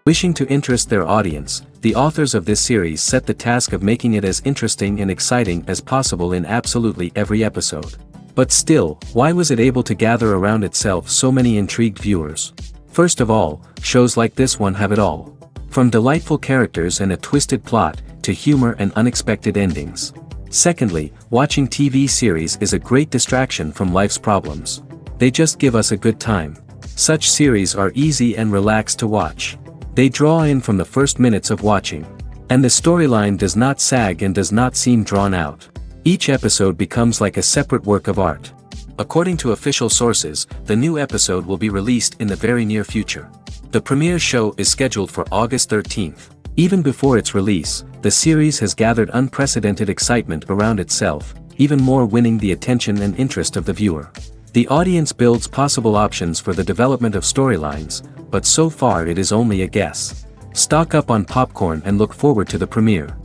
Wishing to interest their audience, the authors of this series set the task of making it as interesting and exciting as possible in absolutely every episode. But still, why was it able to gather around itself so many intrigued viewers? First of all, shows like this one have it all. From delightful characters and a twisted plot, to humor and unexpected endings. Secondly, watching TV series is a great distraction from life's problems. They just give us a good time. Such series are easy and relaxed to watch. They draw in from the first minutes of watching. And the storyline does not sag and does not seem drawn out. Each episode becomes like a separate work of art. According to official sources, the new episode will be released in the very near future. The premiere show is scheduled for August 13th. Even before its release, the series has gathered unprecedented excitement around itself, even more winning the attention and interest of the viewer. The audience builds possible options for the development of storylines, but so far it is only a guess. Stock up on popcorn and look forward to the premiere.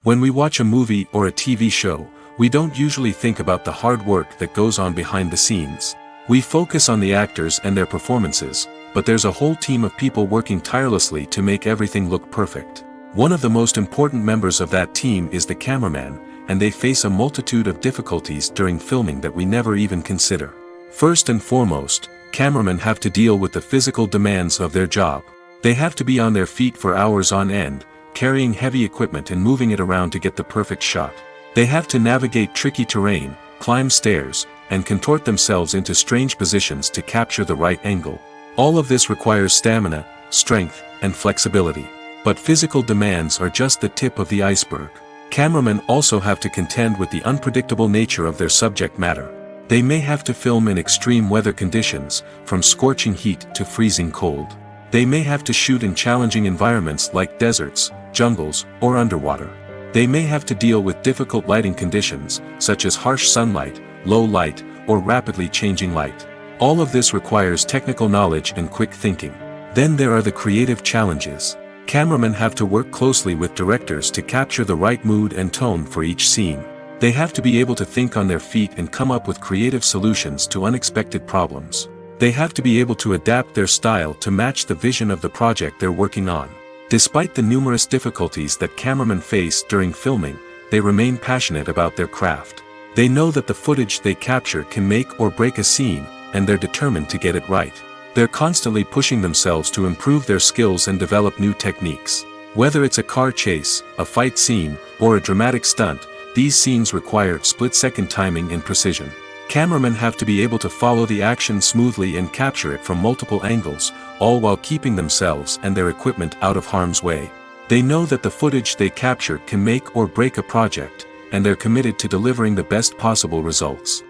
When we watch a movie or a TV show, we don't usually think about the hard work that goes on behind the scenes. We focus on the actors and their performances, but there's a whole team of people working tirelessly to make everything look perfect. One of the most important members of that team is the cameraman, and they face a multitude of difficulties during filming that we never even consider. First and foremost, cameramen have to deal with the physical demands of their job. They have to be on their feet for hours on end, carrying heavy equipment and moving it around to get the perfect shot. They have to navigate tricky terrain, climb stairs, and contort themselves into strange positions to capture the right angle. All of this requires stamina, strength, and flexibility. But physical demands are just the tip of the iceberg. Cameramen also have to contend with the unpredictable nature of their subject matter. They may have to film in extreme weather conditions, from scorching heat to freezing cold. They may have to shoot in challenging environments like deserts, jungles, or underwater. They may have to deal with difficult lighting conditions, such as harsh sunlight, low light, or rapidly changing light. All of this requires technical knowledge and quick thinking. Then there are the creative challenges. Cameramen have to work closely with directors to capture the right mood and tone for each scene. They have to be able to think on their feet and come up with creative solutions to unexpected problems. They have to be able to adapt their style to match the vision of the project they're working on. Despite the numerous difficulties that cameramen face during filming, they remain passionate about their craft. They know that the footage they capture can make or break a scene, and they're determined to get it right. They're constantly pushing themselves to improve their skills and develop new techniques. Whether it's a car chase, a fight scene, or a dramatic stunt, these scenes require split-second timing and precision. Cameramen have to be able to follow the action smoothly and capture it from multiple angles, all while keeping themselves and their equipment out of harm's way. They know that the footage they capture can make or break a project, and they're committed to delivering the best possible results.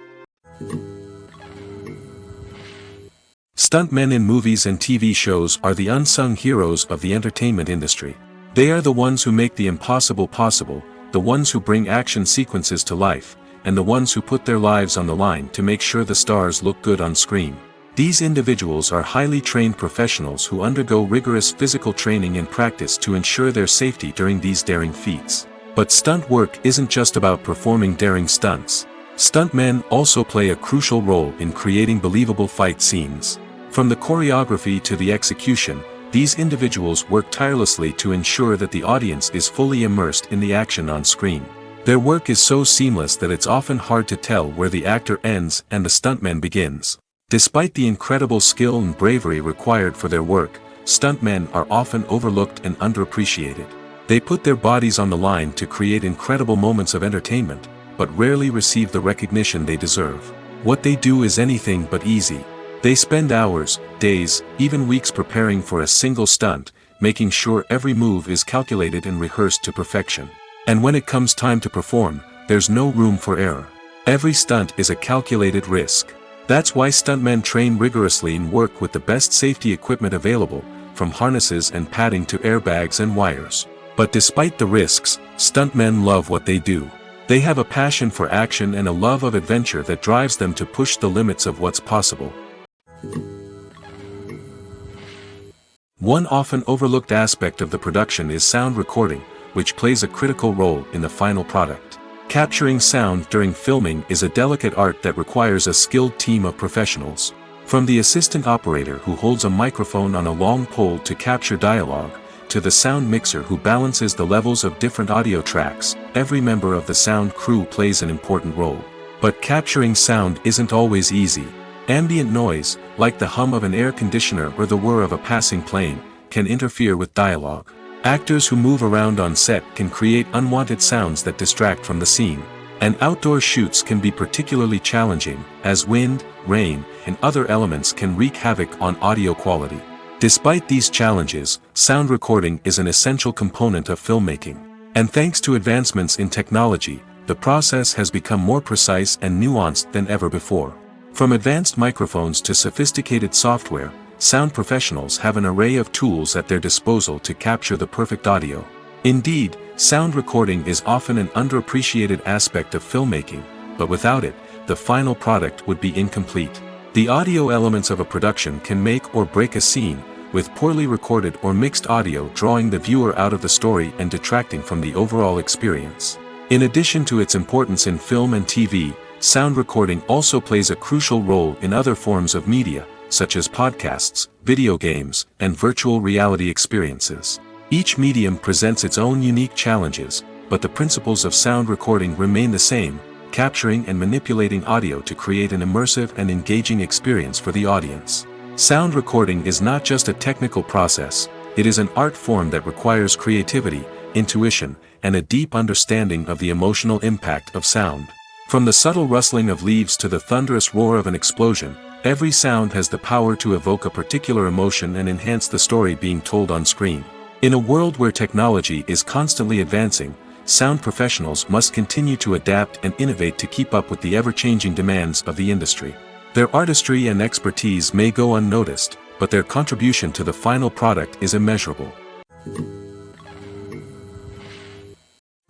Stuntmen in movies and TV shows are the unsung heroes of the entertainment industry. They are the ones who make the impossible possible, the ones who bring action sequences to life, and the ones who put their lives on the line to make sure the stars look good on screen. These individuals are highly trained professionals who undergo rigorous physical training and practice to ensure their safety during these daring feats. But stunt work isn't just about performing daring stunts. Stuntmen also play a crucial role in creating believable fight scenes. From the choreography to the execution, these individuals work tirelessly to ensure that the audience is fully immersed in the action on screen. Their work is so seamless that it's often hard to tell where the actor ends and the stuntman begins. Despite the incredible skill and bravery required for their work, stuntmen are often overlooked and underappreciated. They put their bodies on the line to create incredible moments of entertainment, but rarely receive the recognition they deserve. What they do is anything but easy. They spend hours, days, even weeks preparing for a single stunt, making sure every move is calculated and rehearsed to perfection. And when it comes time to perform, there's no room for error. Every stunt is a calculated risk. That's why stuntmen train rigorously and work with the best safety equipment available, from harnesses and padding to airbags and wires. But despite the risks, stuntmen love what they do. They have a passion for action and a love of adventure that drives them to push the limits of what's possible. One often overlooked aspect of the production is sound recording, which plays a critical role in the final product. Capturing sound during filming is a delicate art that requires a skilled team of professionals. From the assistant operator who holds a microphone on a long pole to capture dialogue, to the sound mixer who balances the levels of different audio tracks, every member of the sound crew plays an important role. But capturing sound isn't always easy. Ambient noise, like the hum of an air conditioner or the whir of a passing plane, can interfere with dialogue. Actors who move around on set can create unwanted sounds that distract from the scene. And outdoor shoots can be particularly challenging, as wind, rain, and other elements can wreak havoc on audio quality. Despite these challenges, sound recording is an essential component of filmmaking. And thanks to advancements in technology, the process has become more precise and nuanced than ever before. From advanced microphones to sophisticated software, sound professionals have an array of tools at their disposal to capture the perfect audio. Indeed, sound recording is often an underappreciated aspect of filmmaking, but without it, the final product would be incomplete. The audio elements of a production can make or break a scene, with poorly recorded or mixed audio drawing the viewer out of the story and detracting from the overall experience. In addition to its importance in film and TV, sound recording also plays a crucial role in other forms of media, such as podcasts, video games, and virtual reality experiences. Each medium presents its own unique challenges, but the principles of sound recording remain the same, capturing and manipulating audio to create an immersive and engaging experience for the audience. Sound recording is not just a technical process, it is an art form that requires creativity, intuition, and a deep understanding of the emotional impact of sound. From the subtle rustling of leaves to the thunderous roar of an explosion, every sound has the power to evoke a particular emotion and enhance the story being told on screen. In a world where technology is constantly advancing, sound professionals must continue to adapt and innovate to keep up with the ever-changing demands of the industry. Their artistry and expertise may go unnoticed, but their contribution to the final product is immeasurable.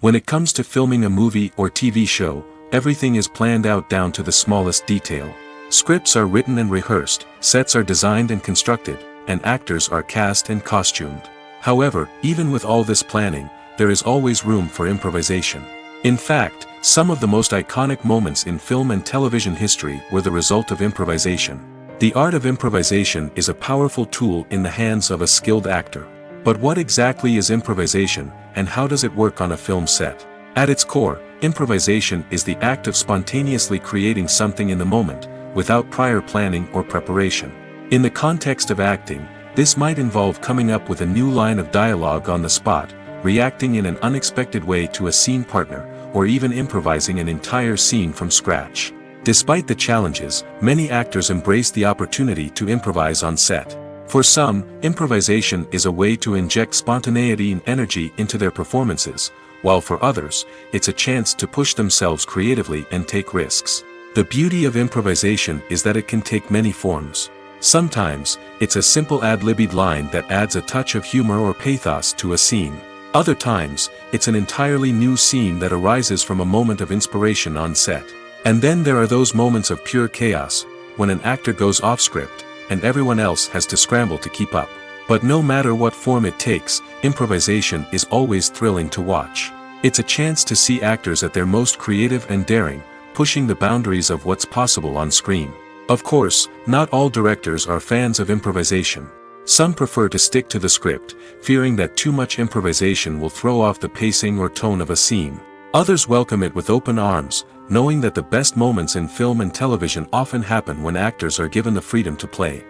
When it comes to filming a movie or TV show, everything is planned out down to the smallest detail. Scripts are written and rehearsed, sets are designed and constructed, and actors are cast and costumed. However, even with all this planning, there is always room for improvisation. In fact, some of the most iconic moments in film and television history were the result of improvisation. The art of improvisation is a powerful tool in the hands of a skilled actor. But what exactly is improvisation, and how does it work on a film set? At its core, improvisation is the act of spontaneously creating something in the moment, without prior planning or preparation. In the context of acting, this might involve coming up with a new line of dialogue on the spot, reacting in an unexpected way to a scene partner, or even improvising an entire scene from scratch. Despite the challenges, many actors embrace the opportunity to improvise on set. For some, improvisation is a way to inject spontaneity and energy into their performances, while for others, it's a chance to push themselves creatively and take risks. The beauty of improvisation is that it can take many forms. Sometimes, it's a simple ad-libbed line that adds a touch of humor or pathos to a scene. Other times, it's an entirely new scene that arises from a moment of inspiration on set. And then there are those moments of pure chaos, when an actor goes off script, and everyone else has to scramble to keep up. But no matter what form it takes, improvisation is always thrilling to watch. It's a chance to see actors at their most creative and daring, pushing the boundaries of what's possible on screen. Of course, not all directors are fans of improvisation. Some prefer to stick to the script, fearing that too much improvisation will throw off the pacing or tone of a scene. Others welcome it with open arms, knowing that the best moments in film and television often happen when actors are given the freedom to play.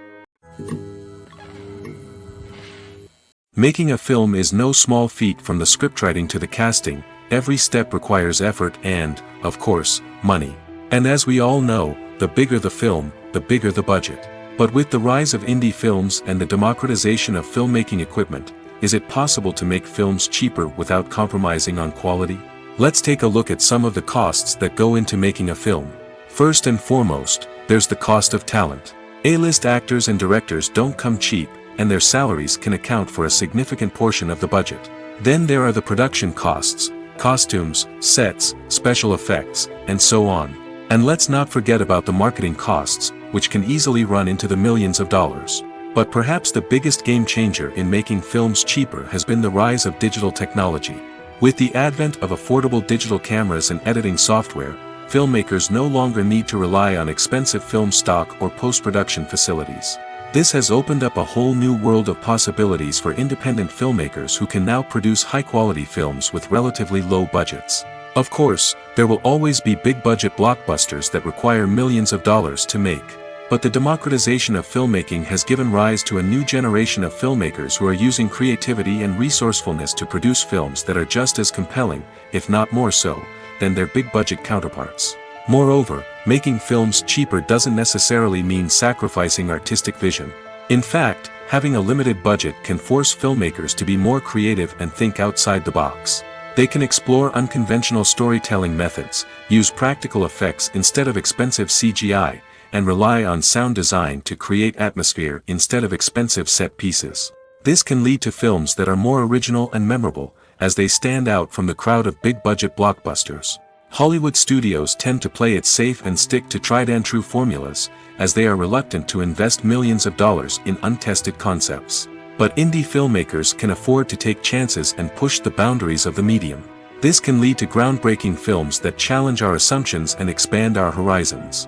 Making a film is no small feat. From the scriptwriting to the casting, every step requires effort and, of course, money. And as we all know, the bigger the film, the bigger the budget. But with the rise of indie films and the democratization of filmmaking equipment, is it possible to make films cheaper without compromising on quality? Let's take a look at some of the costs that go into making a film. First and foremost, there's the cost of talent. A-list actors and directors don't come cheap, and their salaries can account for a significant portion of the budget. Then there are the production costs, costumes, sets, special effects, and so on. And let's not forget about the marketing costs, which can easily run into the millions of dollars. But perhaps the biggest game changer in making films cheaper has been the rise of digital technology. With the advent of affordable digital cameras and editing software, filmmakers no longer need to rely on expensive film stock or post-production facilities. This has opened up a whole new world of possibilities for independent filmmakers who can now produce high-quality films with relatively low budgets. Of course, there will always be big-budget blockbusters that require millions of dollars to make. But the democratization of filmmaking has given rise to a new generation of filmmakers who are using creativity and resourcefulness to produce films that are just as compelling, if not more so, than their big-budget counterparts. Moreover, making films cheaper doesn't necessarily mean sacrificing artistic vision. In fact, having a limited budget can force filmmakers to be more creative and think outside the box. They can explore unconventional storytelling methods, use practical effects instead of expensive CGI, and rely on sound design to create atmosphere instead of expensive set pieces. This can lead to films that are more original and memorable, as they stand out from the crowd of big-budget blockbusters. Hollywood studios tend to play it safe and stick to tried-and-true formulas, as they are reluctant to invest millions of dollars in untested concepts. But indie filmmakers can afford to take chances and push the boundaries of the medium. This can lead to groundbreaking films that challenge our assumptions and expand our horizons.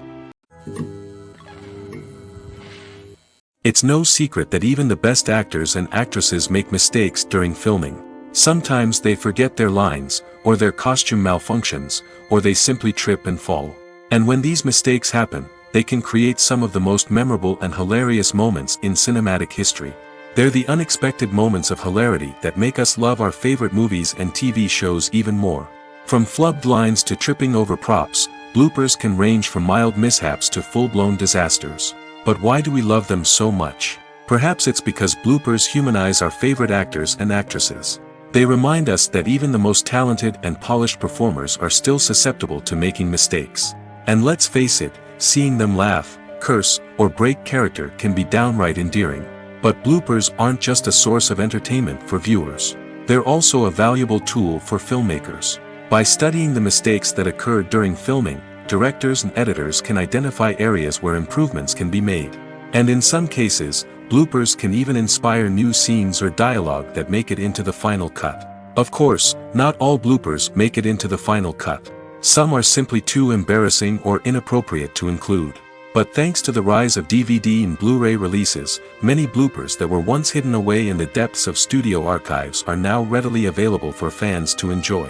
It's no secret that even the best actors and actresses make mistakes during filming. Sometimes they forget their lines, or their costume malfunctions, or they simply trip and fall. And when these mistakes happen, they can create some of the most memorable and hilarious moments in cinematic history. They're the unexpected moments of hilarity that make us love our favorite movies and TV shows even more. From flubbed lines to tripping over props, bloopers can range from mild mishaps to full-blown disasters. But why do we love them so much? Perhaps it's because bloopers humanize our favorite actors and actresses. They remind us that even the most talented and polished performers are still susceptible to making mistakes. And let's face it, seeing them laugh, curse, or break character can be downright endearing. But bloopers aren't just a source of entertainment for viewers. They're also a valuable tool for filmmakers. By studying the mistakes that occurred during filming, directors and editors can identify areas where improvements can be made. And in some cases, bloopers can even inspire new scenes or dialogue that make it into the final cut. Of course, not all bloopers make it into the final cut. Some are simply too embarrassing or inappropriate to include. But thanks to the rise of DVD and Blu-ray releases, many bloopers that were once hidden away in the depths of studio archives are now readily available for fans to enjoy.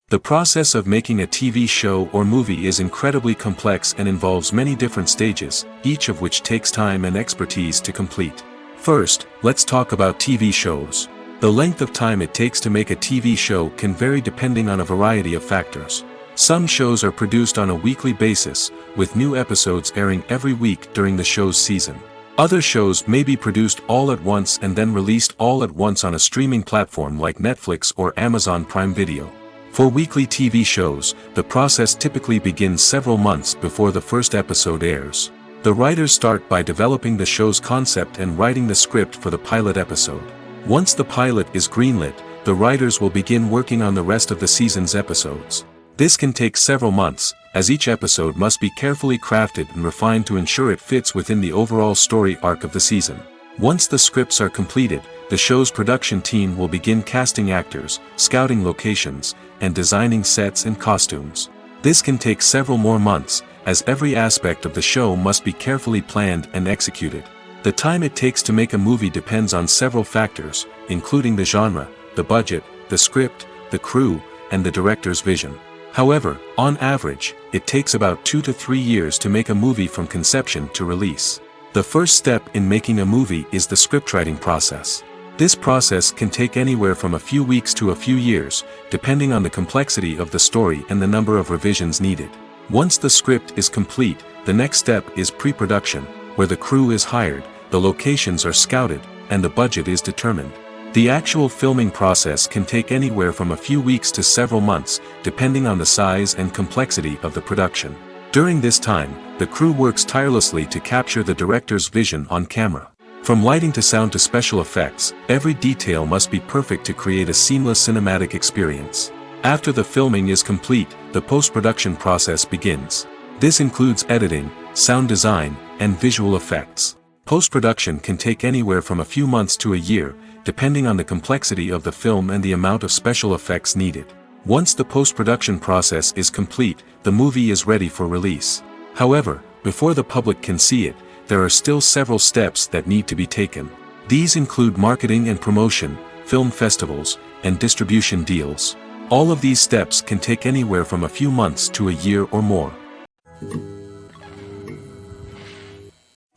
The process of making a TV show or movie is incredibly complex and involves many different stages, each of which takes time and expertise to complete. First, let's talk about TV shows. The length of time it takes to make a TV show can vary depending on a variety of factors. Some shows are produced on a weekly basis, with new episodes airing every week during the show's season. Other shows may be produced all at once and then released all at once on a streaming platform like Netflix or Amazon Prime Video. For weekly TV shows, the process typically begins several months before the first episode airs. The writers start by developing the show's concept and writing the script for the pilot episode. Once the pilot is greenlit, the writers will begin working on the rest of the season's episodes. This can take several months, as each episode must be carefully crafted and refined to ensure it fits within the overall story arc of the season. Once the scripts are completed, the show's production team will begin casting actors, scouting locations, and designing sets and costumes. This can take several more months, as every aspect of the show must be carefully planned and executed. The time it takes to make a movie depends on several factors, including the genre, the budget, the script, the crew, and the director's vision. However, on average, it takes about 2 to 3 years to make a movie from conception to release. The first step in making a movie is the scriptwriting process. This process can take anywhere from a few weeks to a few years, depending on the complexity of the story and the number of revisions needed. Once the script is complete, the next step is pre-production, where the crew is hired, the locations are scouted, and the budget is determined. The actual filming process can take anywhere from a few weeks to several months, depending on the size and complexity of the production. During this time, the crew works tirelessly to capture the director's vision on camera. From lighting to sound to special effects, every detail must be perfect to create a seamless cinematic experience. After the filming is complete, the post-production process begins. This includes editing, sound design, and visual effects. Post-production can take anywhere from a few months to a year, depending on the complexity of the film and the amount of special effects needed. Once the post-production process is complete, the movie is ready for release. However, before the public can see it, there are still several steps that need to be taken. These include marketing and promotion, film festivals, and distribution deals. All of these steps can take anywhere from a few months to a year or more.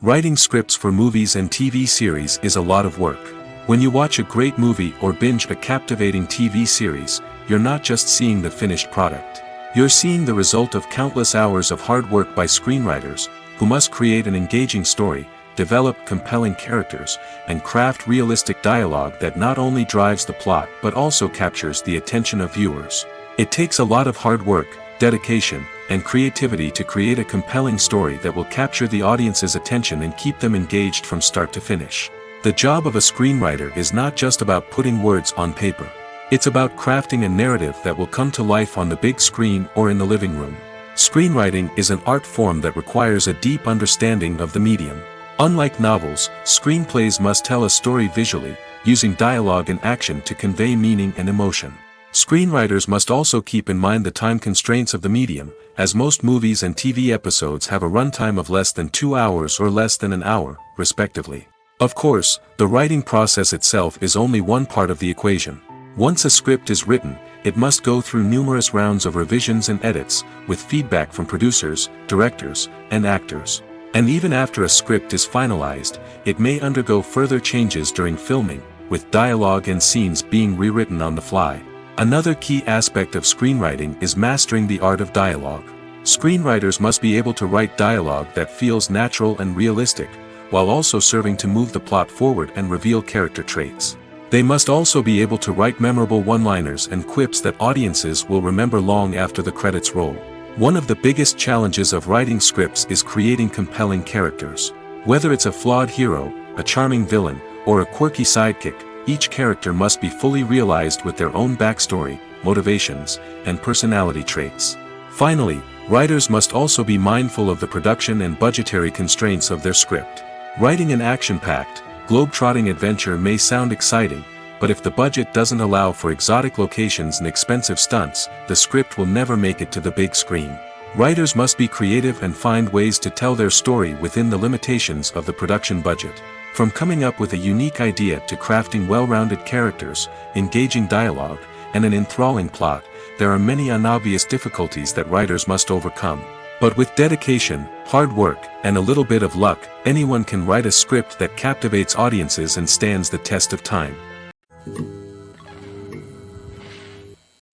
Writing scripts for movies and TV series is a lot of work. When you watch a great movie or binge a captivating TV series, you're not just seeing the finished product. You're seeing the result of countless hours of hard work by screenwriters, who must create an engaging story, develop compelling characters, and craft realistic dialogue that not only drives the plot but also captures the attention of viewers. It takes a lot of hard work, dedication, and creativity to create a compelling story that will capture the audience's attention and keep them engaged from start to finish. The job of a screenwriter is not just about putting words on paper. It's about crafting a narrative that will come to life on the big screen or in the living room. Screenwriting is an art form that requires a deep understanding of the medium. Unlike novels, screenplays must tell a story visually, using dialogue and action to convey meaning and emotion. Screenwriters must also keep in mind the time constraints of the medium, as most movies and TV episodes have a runtime of less than 2 hours or less than an hour, respectively. Of course, the writing process itself is only one part of the equation. Once a script is written, it must go through numerous rounds of revisions and edits, with feedback from producers, directors, and actors. And even after a script is finalized, it may undergo further changes during filming, with dialogue and scenes being rewritten on the fly. Another key aspect of screenwriting is mastering the art of dialogue. Screenwriters must be able to write dialogue that feels natural and realistic, while also serving to move the plot forward and reveal character traits. They must also be able to write memorable one-liners and quips that audiences will remember long after the credits roll. One of the biggest challenges of writing scripts is creating compelling characters. Whether it's a flawed hero, a charming villain, or a quirky sidekick, each character must be fully realized with their own backstory, motivations, and personality traits. Finally, writers must also be mindful of the production and budgetary constraints of their script. Writing an action-packed, globe-trotting adventure may sound exciting, but if the budget doesn't allow for exotic locations and expensive stunts, the script will never make it to the big screen. Writers must be creative and find ways to tell their story within the limitations of the production budget. From coming up with a unique idea to crafting well-rounded characters, engaging dialogue, and an enthralling plot, there are many unobvious difficulties that writers must overcome. But with dedication, hard work, and a little bit of luck, anyone can write a script that captivates audiences and stands the test of time.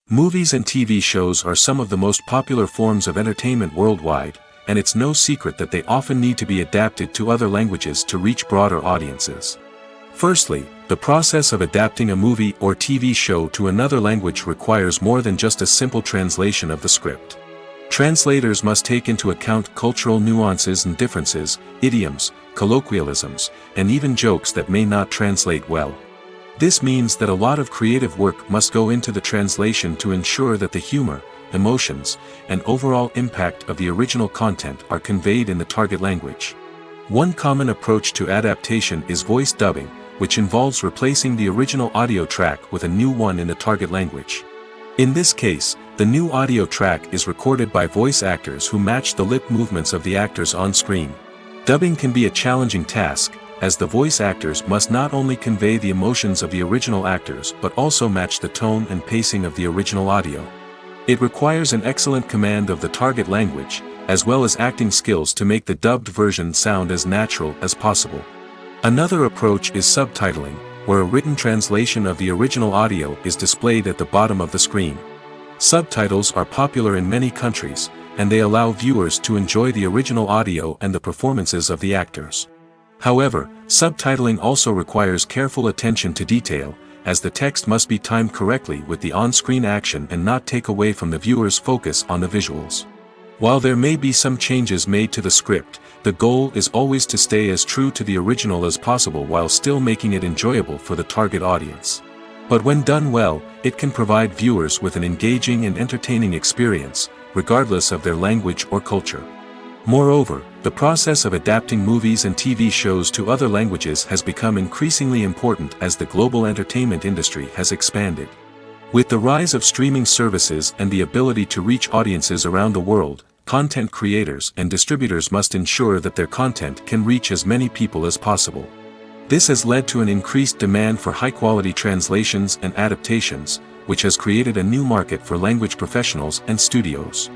Movies and TV shows are some of the most popular forms of entertainment worldwide, and it's no secret that they often need to be adapted to other languages to reach broader audiences. Firstly, the process of adapting a movie or TV show to another language requires more than just a simple translation of the script. Translators must take into account cultural nuances and differences, idioms, colloquialisms, and even jokes that may not translate well. This means that a lot of creative work must go into the translation to ensure that the humor, emotions, and overall impact of the original content are conveyed in the target language. One common approach to adaptation is voice dubbing, which involves replacing the original audio track with a new one in the target language. In this case, the new audio track is recorded by voice actors who match the lip movements of the actors on screen. Dubbing can be a challenging task, as the voice actors must not only convey the emotions of the original actors but also match the tone and pacing of the original audio. It requires an excellent command of the target language, as well as acting skills to make the dubbed version sound as natural as possible. Another approach is subtitling, where a written translation of the original audio is displayed at the bottom of the screen. Subtitles are popular in many countries, and they allow viewers to enjoy the original audio and the performances of the actors. However, subtitling also requires careful attention to detail, as the text must be timed correctly with the on-screen action and not take away from the viewer's focus on the visuals. While there may be some changes made to the script, the goal is always to stay as true to the original as possible while still making it enjoyable for the target audience. But when done well, it can provide viewers with an engaging and entertaining experience, regardless of their language or culture. Moreover, the process of adapting movies and TV shows to other languages has become increasingly important as the global entertainment industry has expanded. With the rise of streaming services and the ability to reach audiences around the world, content creators and distributors must ensure that their content can reach as many people as possible. This has led to an increased demand for high-quality translations and adaptations, which has created a new market for language professionals and studios.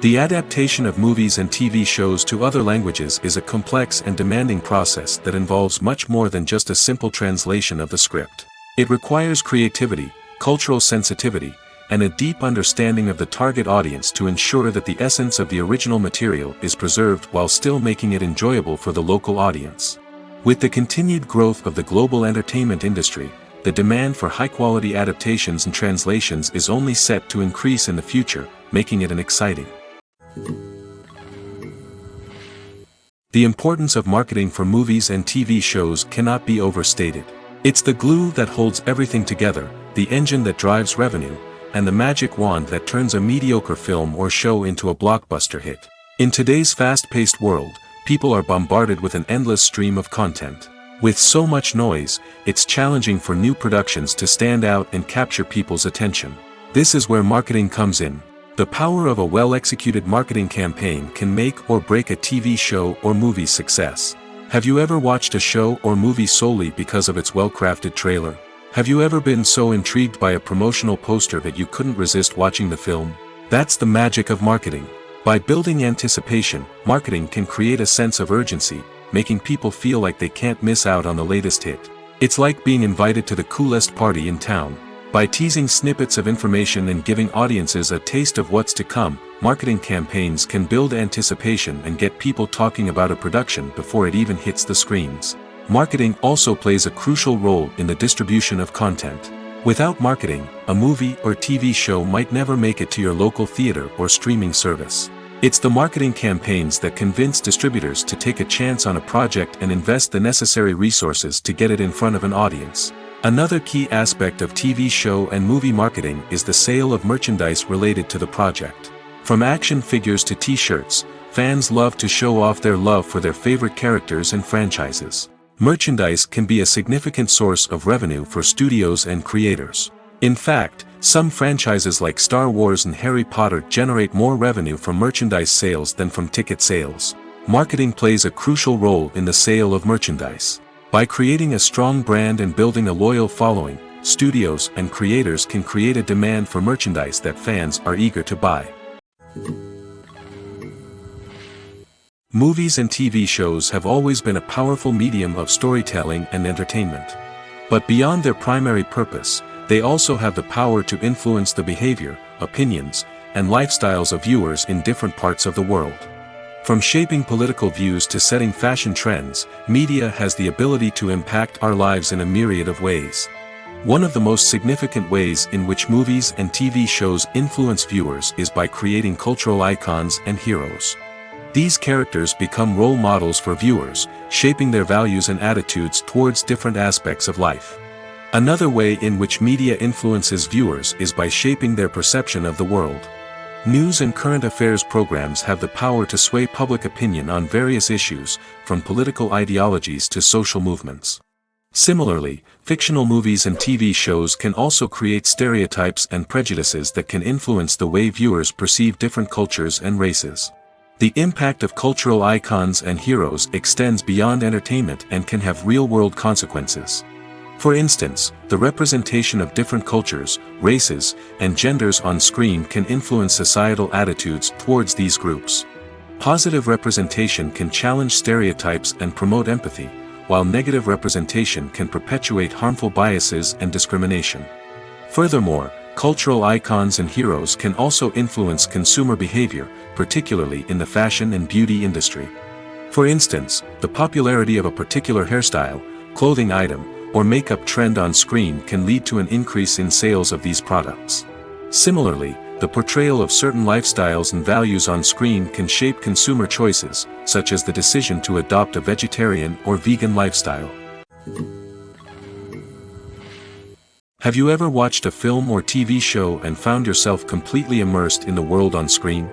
The adaptation of movies and TV shows to other languages is a complex and demanding process that involves much more than just a simple translation of the script. It requires creativity, cultural sensitivity, and a deep understanding of the target audience to ensure that the essence of the original material is preserved while still making it enjoyable for the local audience. With the continued growth of the global entertainment industry, the demand for high-quality adaptations and translations is only set to increase in the future, making it an exciting. The importance of marketing for movies and TV shows cannot be overstated. It's the glue that holds everything together, the engine that drives revenue, and the magic wand that turns a mediocre film or show into a blockbuster hit. In today's fast-paced world, people are bombarded with an endless stream of content. With so much noise, it's challenging for new productions to stand out and capture people's attention. This is where marketing comes in. The power of a well-executed marketing campaign can make or break a TV show or movie's success. Have you ever watched a show or movie solely because of its well-crafted trailer? Have you ever been so intrigued by a promotional poster that you couldn't resist watching the film? That's the magic of marketing. By building anticipation, marketing can create a sense of urgency, making people feel like they can't miss out on the latest hit. It's like being invited to the coolest party in town. By teasing snippets of information and giving audiences a taste of what's to come, marketing campaigns can build anticipation and get people talking about a production before it even hits the screens. Marketing also plays a crucial role in the distribution of content. Without marketing, a movie or TV show might never make it to your local theater or streaming service. It's the marketing campaigns that convince distributors to take a chance on a project and invest the necessary resources to get it in front of an audience. Another key aspect of TV show and movie marketing is the sale of merchandise related to the project. From action figures to t-shirts, fans love to show off their love for their favorite characters and franchises. Merchandise can be a significant source of revenue for studios and creators. In fact, some franchises like Star Wars and Harry Potter generate more revenue from merchandise sales than from ticket sales. Marketing plays a crucial role in the sale of merchandise. By creating a strong brand and building a loyal following, studios and creators can create a demand for merchandise that fans are eager to buy. Movies and TV shows have always been a powerful medium of storytelling and entertainment. But beyond their primary purpose, they also have the power to influence the behavior, opinions, and lifestyles of viewers in different parts of the world. From shaping political views to setting fashion trends, media has the ability to impact our lives in a myriad of ways. One of the most significant ways in which movies and TV shows influence viewers is by creating cultural icons and heroes. These characters become role models for viewers, shaping their values and attitudes towards different aspects of life. Another way in which media influences viewers is by shaping their perception of the world. News and current affairs programs have the power to sway public opinion on various issues, from political ideologies to social movements. Similarly, fictional movies and TV shows can also create stereotypes and prejudices that can influence the way viewers perceive different cultures and races. The impact of cultural icons and heroes extends beyond entertainment and can have real-world consequences. For instance, the representation of different cultures, races, and genders on screen can influence societal attitudes towards these groups. Positive representation can challenge stereotypes and promote empathy, while negative representation can perpetuate harmful biases and discrimination. Furthermore, cultural icons and heroes can also influence consumer behavior, particularly in the fashion and beauty industry. For instance, the popularity of a particular hairstyle, clothing item, or makeup trend on screen can lead to an increase in sales of these products. Similarly, the portrayal of certain lifestyles and values on screen can shape consumer choices, such as the decision to adopt a vegetarian or vegan lifestyle. Have you ever watched a film or TV show and found yourself completely immersed in the world on screen?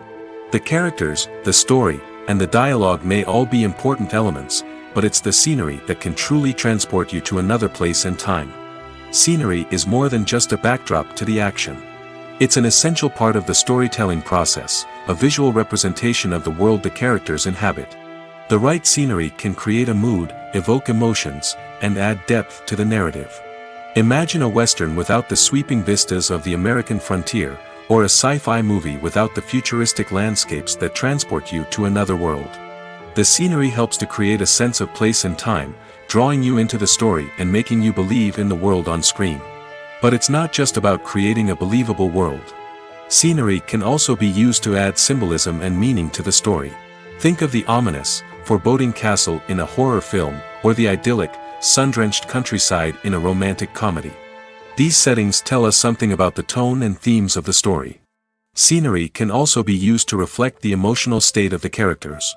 The characters, the story, and the dialogue may all be important elements, but it's the scenery that can truly transport you to another place and time. Scenery is more than just a backdrop to the action. It's an essential part of the storytelling process, a visual representation of the world the characters inhabit. The right scenery can create a mood, evoke emotions, and add depth to the narrative. Imagine a Western without the sweeping vistas of the American frontier, or a sci-fi movie without the futuristic landscapes that transport you to another world. The scenery helps to create a sense of place and time, drawing you into the story and making you believe in the world on screen. But it's not just about creating a believable world. Scenery can also be used to add symbolism and meaning to the story. Think of the ominous, foreboding castle in a horror film, or the idyllic, sun-drenched countryside in a romantic comedy. These settings tell us something about the tone and themes of the story. Scenery can also be used to reflect the emotional state of the characters.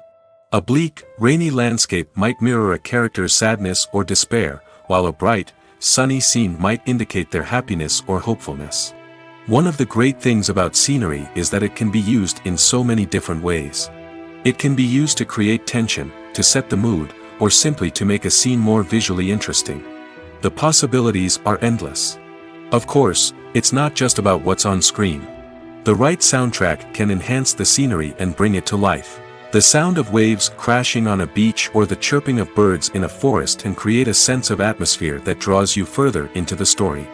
A bleak, rainy landscape might mirror a character's sadness or despair, while a bright, sunny scene might indicate their happiness or hopefulness. One of the great things about scenery is that it can be used in so many different ways. It can be used to create tension, to set the mood, or simply to make a scene more visually interesting. The possibilities are endless. Of course, it's not just about what's on screen. The right soundtrack can enhance the scenery and bring it to life. The sound of waves crashing on a beach or the chirping of birds in a forest can create a sense of atmosphere that draws you further into the story.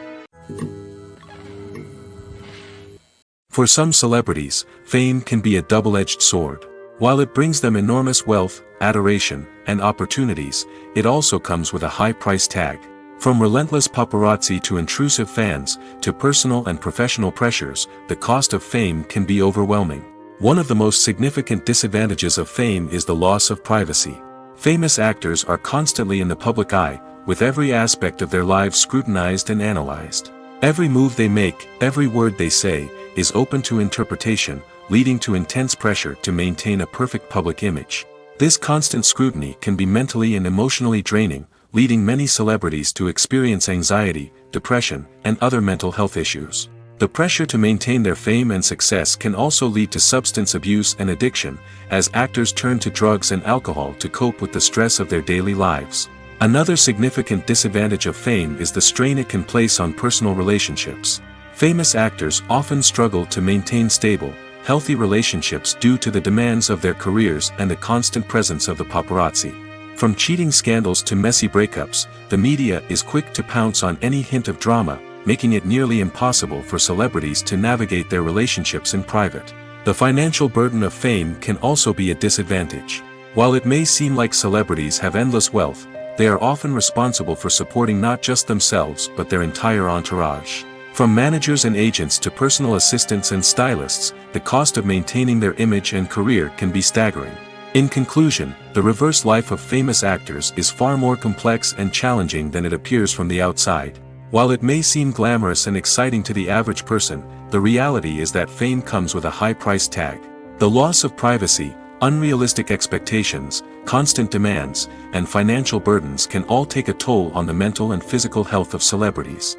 For some celebrities, fame can be a double-edged sword. While it brings them enormous wealth, adoration, and opportunities, it also comes with a high price tag. From relentless paparazzi to intrusive fans, to personal and professional pressures, the cost of fame can be overwhelming. One of the most significant disadvantages of fame is the loss of privacy. Famous actors are constantly in the public eye, with every aspect of their lives scrutinized and analyzed. Every move they make, every word they say, is open to interpretation, leading to intense pressure to maintain a perfect public image. This constant scrutiny can be mentally and emotionally draining, leading many celebrities to experience anxiety, depression, and other mental health issues. The pressure to maintain their fame and success can also lead to substance abuse and addiction, as actors turn to drugs and alcohol to cope with the stress of their daily lives. Another significant disadvantage of fame is the strain it can place on personal relationships. Famous actors often struggle to maintain stable, healthy relationships due to the demands of their careers and the constant presence of the paparazzi. From cheating scandals to messy breakups, the media is quick to pounce on any hint of drama, making it nearly impossible for celebrities to navigate their relationships in private. The financial burden of fame can also be a disadvantage. While it may seem like celebrities have endless wealth, they are often responsible for supporting not just themselves but their entire entourage. From managers and agents to personal assistants and stylists, the cost of maintaining their image and career can be staggering. In conclusion, the reverse life of famous actors is far more complex and challenging than it appears from the outside. While it may seem glamorous and exciting to the average person, the reality is that fame comes with a high price tag. The loss of privacy, unrealistic expectations, constant demands, and financial burdens can all take a toll on the mental and physical health of celebrities.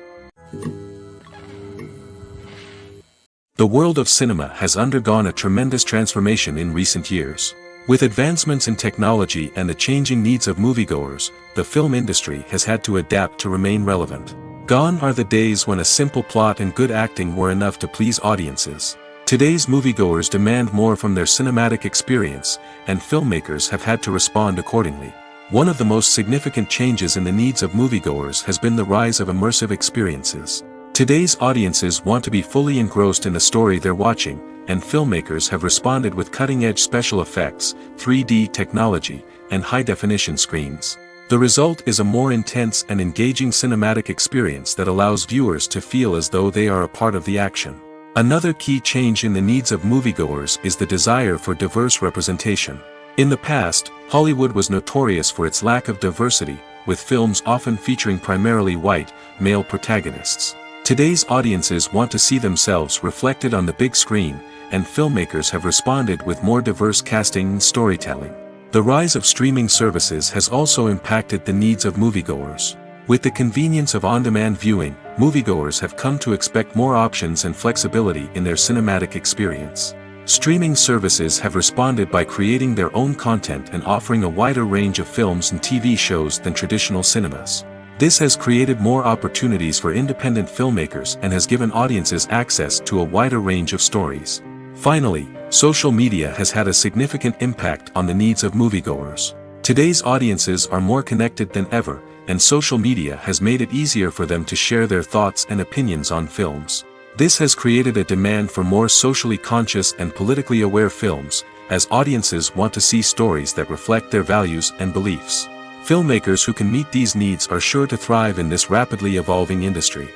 The world of cinema has undergone a tremendous transformation in recent years. With advancements in technology and the changing needs of moviegoers, the film industry has had to adapt to remain relevant. Gone are the days when a simple plot and good acting were enough to please audiences. Today's moviegoers demand more from their cinematic experience, and filmmakers have had to respond accordingly. One of the most significant changes in the needs of moviegoers has been the rise of immersive experiences. Today's audiences want to be fully engrossed in the story they're watching, and filmmakers have responded with cutting-edge special effects, 3D technology, and high-definition screens. The result is a more intense and engaging cinematic experience that allows viewers to feel as though they are a part of the action. Another key change in the needs of moviegoers is the desire for diverse representation. In the past, Hollywood was notorious for its lack of diversity, with films often featuring primarily white, male protagonists. Today's audiences want to see themselves reflected on the big screen, and filmmakers have responded with more diverse casting and storytelling. The rise of streaming services has also impacted the needs of moviegoers. With the convenience of on-demand viewing, moviegoers have come to expect more options and flexibility in their cinematic experience. Streaming services have responded by creating their own content and offering a wider range of films and TV shows than traditional cinemas. This has created more opportunities for independent filmmakers and has given audiences access to a wider range of stories. Finally, social media has had a significant impact on the needs of moviegoers. Today's audiences are more connected than ever, and social media has made it easier for them to share their thoughts and opinions on films. This has created a demand for more socially conscious and politically aware films, as audiences want to see stories that reflect their values and beliefs. Filmmakers who can meet these needs are sure to thrive in this rapidly evolving industry.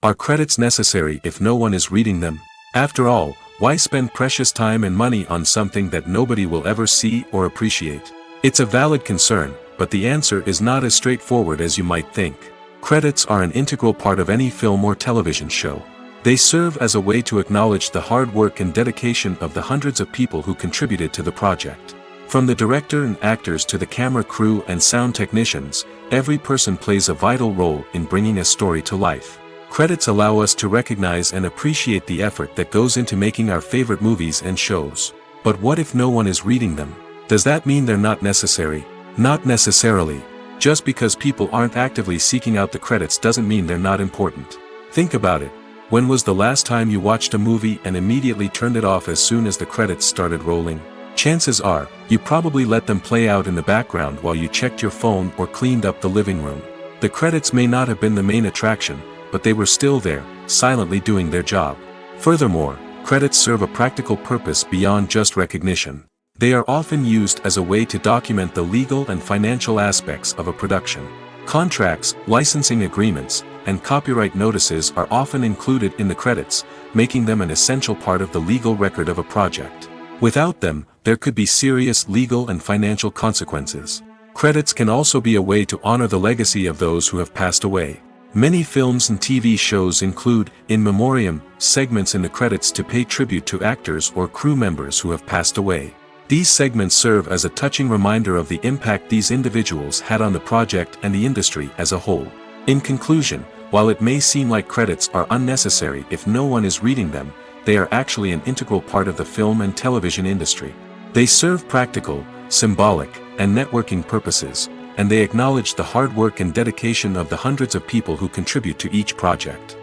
Are credits necessary if no one is reading them? After all, why spend precious time and money on something that nobody will ever see or appreciate? It's a valid concern, but the answer is not as straightforward as you might think. Credits are an integral part of any film or television show. They serve as a way to acknowledge the hard work and dedication of the hundreds of people who contributed to the project. From the director and actors to the camera crew and sound technicians, every person plays a vital role in bringing a story to life. Credits allow us to recognize and appreciate the effort that goes into making our favorite movies and shows. But what if no one is reading them? Does that mean they're not necessary? Not necessarily. Just because people aren't actively seeking out the credits doesn't mean they're not important. Think about it. When was the last time you watched a movie and immediately turned it off as soon as the credits started rolling? Chances are, you probably let them play out in the background while you checked your phone or cleaned up the living room. The credits may not have been the main attraction, but they were still there, silently doing their job. Furthermore, credits serve a practical purpose beyond just recognition. They are often used as a way to document the legal and financial aspects of a production. Contracts, licensing agreements, and copyright notices are often included in the credits, making them an essential part of the legal record of a project. Without them, there could be serious legal and financial consequences. Credits can also be a way to honor the legacy of those who have passed away. Many films and TV shows include, in memoriam, segments in the credits to pay tribute to actors or crew members who have passed away. These segments serve as a touching reminder of the impact these individuals had on the project and the industry as a whole. In conclusion, while it may seem like credits are unnecessary if no one is reading them, they are actually an integral part of the film and television industry. They serve practical, symbolic, and networking purposes, and they acknowledge the hard work and dedication of the hundreds of people who contribute to each project.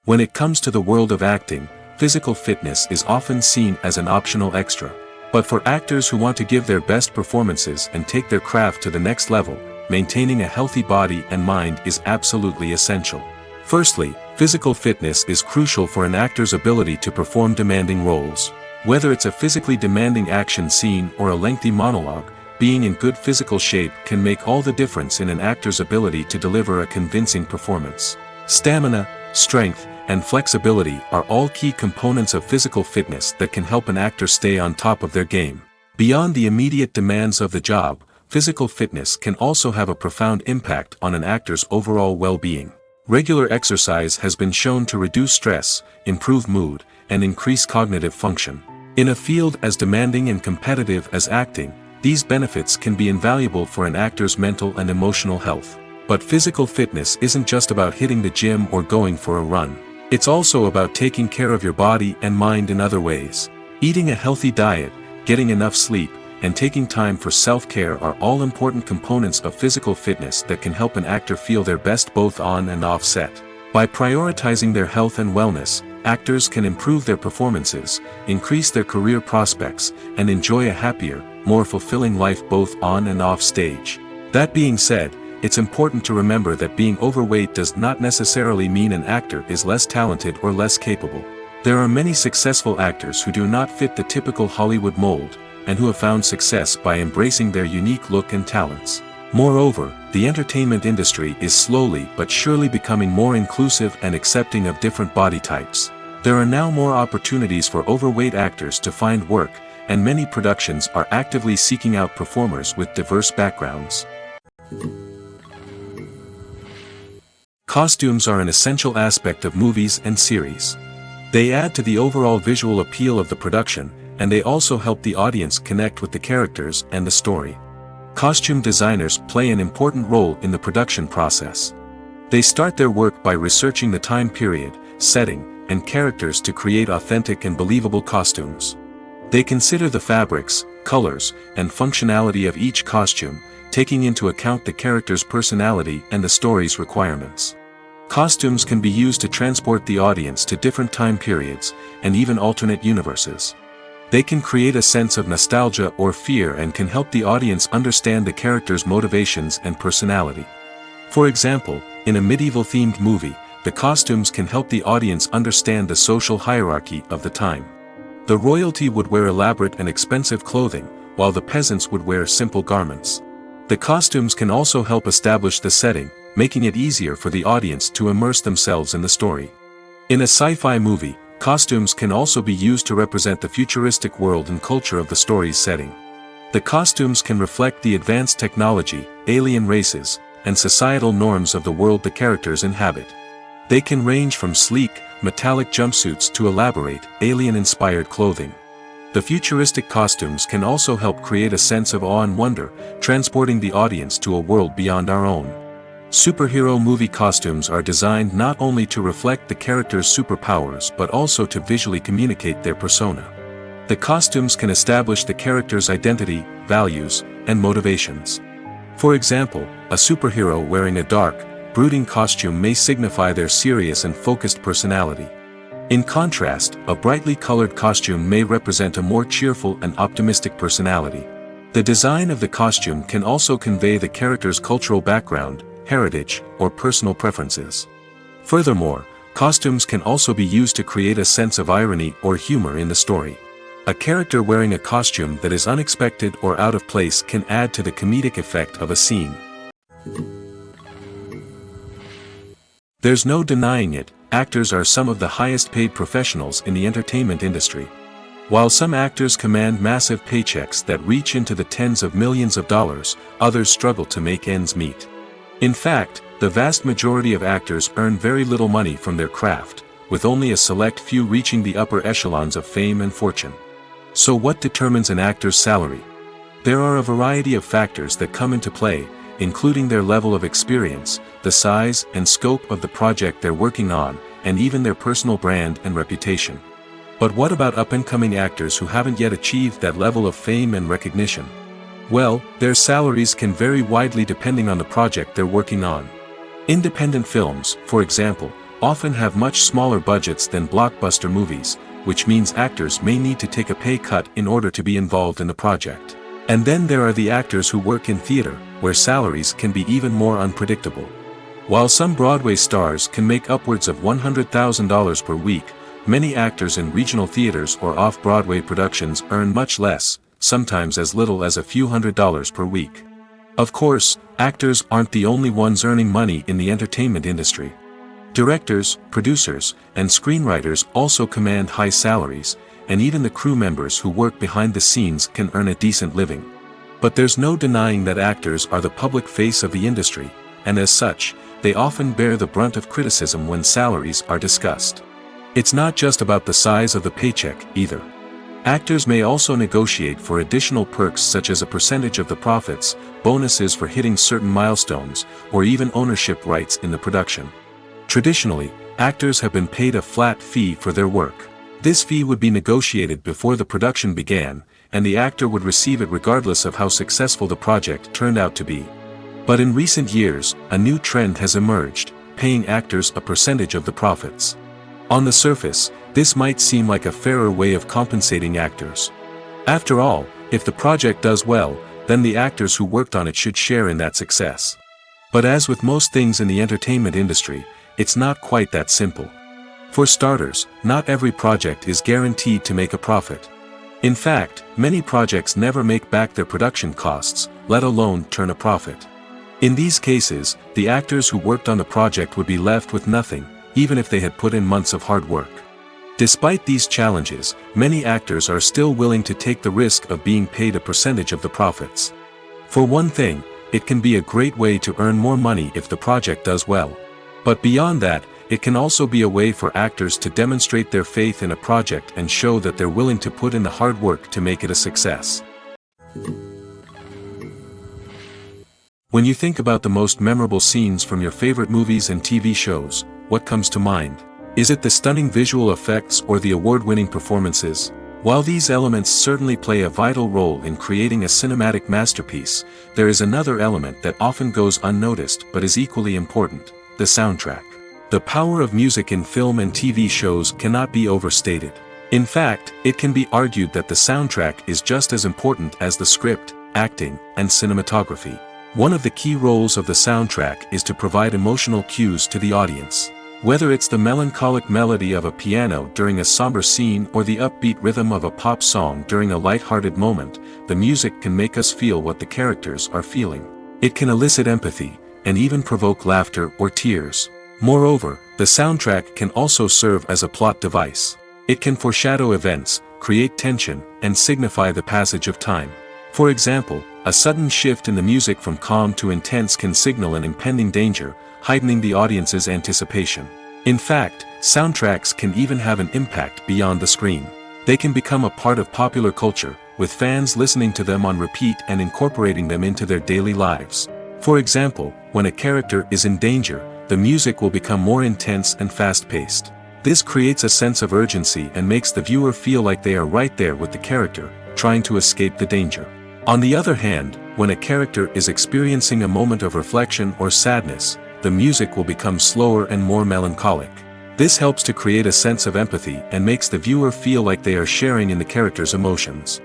When it comes to the world of acting, physical fitness is often seen as an optional extra. But for actors who want to give their best performances and take their craft to the next level, maintaining a healthy body and mind is absolutely essential. Firstly, physical fitness is crucial for an actor's ability to perform demanding roles. Whether it's a physically demanding action scene or a lengthy monologue, being in good physical shape can make all the difference in an actor's ability to deliver a convincing performance. Stamina, strength, and flexibility are all key components of physical fitness that can help an actor stay on top of their game. Beyond the immediate demands of the job, physical fitness can also have a profound impact on an actor's overall well-being. Regular exercise has been shown to reduce stress, improve mood, and increase cognitive function. In a field as demanding and competitive as acting, these benefits can be invaluable for an actor's mental and emotional health. But physical fitness isn't just about hitting the gym or going for a run. It's also about taking care of your body and mind in other ways. Eating a healthy diet, getting enough sleep, and taking time for self-care are all important components of physical fitness that can help an actor feel their best both on and off set. By prioritizing their health and wellness, actors can improve their performances, increase their career prospects, and enjoy a happier, more fulfilling life both on and off stage. That being said, it's important to remember that being overweight does not necessarily mean an actor is less talented or less capable. There are many successful actors who do not fit the typical Hollywood mold, and who have found success by embracing their unique look and talents. Moreover, the entertainment industry is slowly but surely becoming more inclusive and accepting of different body types. There are now more opportunities for overweight actors to find work, and many productions are actively seeking out performers with diverse backgrounds. Costumes are an essential aspect of movies and series. They add to the overall visual appeal of the production, and they also help the audience connect with the characters and the story. Costume designers play an important role in the production process. They start their work by researching the time period, setting, and characters to create authentic and believable costumes. They consider the fabrics, colors, and functionality of each costume, taking into account the character's personality and the story's requirements. Costumes can be used to transport the audience to different time periods, and even alternate universes. They can create a sense of nostalgia or fear and can help the audience understand the character's motivations and personality. For example, in a medieval-themed movie, the costumes can help the audience understand the social hierarchy of the time. The royalty would wear elaborate and expensive clothing, while the peasants would wear simple garments. The costumes can also help establish the setting, making it easier for the audience to immerse themselves in the story. In a sci-fi movie, costumes can also be used to represent the futuristic world and culture of the story's setting. The costumes can reflect the advanced technology, alien races, and societal norms of the world the characters inhabit. They can range from sleek, metallic jumpsuits to elaborate, alien-inspired clothing. The futuristic costumes can also help create a sense of awe and wonder, transporting the audience to a world beyond our own. Superhero movie costumes are designed not only to reflect the character's superpowers but also to visually communicate their persona. The costumes can establish the character's identity, values, and motivations. For example, a superhero wearing a dark, brooding costume may signify their serious and focused personality. In contrast, a brightly colored costume may represent a more cheerful and optimistic personality. The design of the costume can also convey the character's cultural background, heritage, or personal preferences. Furthermore, costumes can also be used to create a sense of irony or humor in the story. A character wearing a costume that is unexpected or out of place can add to the comedic effect of a scene. There's no denying it, actors are some of the highest paid professionals in the entertainment industry. While some actors command massive paychecks that reach into the tens of millions of dollars, others struggle to make ends meet. In fact, the vast majority of actors earn very little money from their craft, with only a select few reaching the upper echelons of fame and fortune. So what determines an actor's salary? There are a variety of factors that come into play, including their level of experience, the size and scope of the project they're working on, and even their personal brand and reputation. But what about up-and-coming actors who haven't yet achieved that level of fame and recognition? Well, their salaries can vary widely depending on the project they're working on. Independent films, for example, often have much smaller budgets than blockbuster movies, which means actors may need to take a pay cut in order to be involved in the project. And then there are the actors who work in theater, where salaries can be even more unpredictable. While some Broadway stars can make upwards of $100,000 per week, many actors in regional theaters or off-Broadway productions earn much less, sometimes as little as a few $100s per week. Of course, actors aren't the only ones earning money in the entertainment industry. Directors, producers, and screenwriters also command high salaries, and even the crew members who work behind the scenes can earn a decent living. But there's no denying that actors are the public face of the industry, and as such, they often bear the brunt of criticism when salaries are discussed. It's not just about the size of the paycheck, either. Actors may also negotiate for additional perks such as a percentage of the profits, bonuses for hitting certain milestones, or even ownership rights in the production. Traditionally, actors have been paid a flat fee for their work. This fee would be negotiated before the production began, and the actor would receive it regardless of how successful the project turned out to be. But in recent years, a new trend has emerged, paying actors a percentage of the profits. On the surface, this might seem like a fairer way of compensating actors. After all, if the project does well, then the actors who worked on it should share in that success. But as with most things in the entertainment industry, it's not quite that simple. For starters, not every project is guaranteed to make a profit. In fact, many projects never make back their production costs, let alone turn a profit. In these cases, the actors who worked on the project would be left with nothing, even if they had put in months of hard work. Despite these challenges, many actors are still willing to take the risk of being paid a percentage of the profits. For one thing, it can be a great way to earn more money if the project does well. But beyond that, it can also be a way for actors to demonstrate their faith in a project and show that they're willing to put in the hard work to make it a success. When you think about the most memorable scenes from your favorite movies and TV shows, what comes to mind? Is it the stunning visual effects or the award-winning performances? While these elements certainly play a vital role in creating a cinematic masterpiece, there is another element that often goes unnoticed but is equally important: the soundtrack. The power of music in film and TV shows cannot be overstated. In fact, it can be argued that the soundtrack is just as important as the script, acting, and cinematography. One of the key roles of the soundtrack is to provide emotional cues to the audience. Whether it's the melancholic melody of a piano during a somber scene or the upbeat rhythm of a pop song during a light-hearted moment, the music can make us feel what the characters are feeling. It can elicit empathy, and even provoke laughter or tears. Moreover, the soundtrack can also serve as a plot device. It can foreshadow events, create tension, and signify the passage of time. For example, a sudden shift in the music from calm to intense can signal an impending danger, heightening the audience's anticipation. In fact, soundtracks can even have an impact beyond the screen. They can become a part of popular culture, with fans listening to them on repeat and incorporating them into their daily lives. For example, when a character is in danger, the music will become more intense and fast-paced. This creates a sense of urgency and makes the viewer feel like they are right there with the character, trying to escape the danger. On the other hand, when a character is experiencing a moment of reflection or sadness, the music will become slower and more melancholic. This helps to create a sense of empathy and makes the viewer feel like they are sharing in the character's emotions.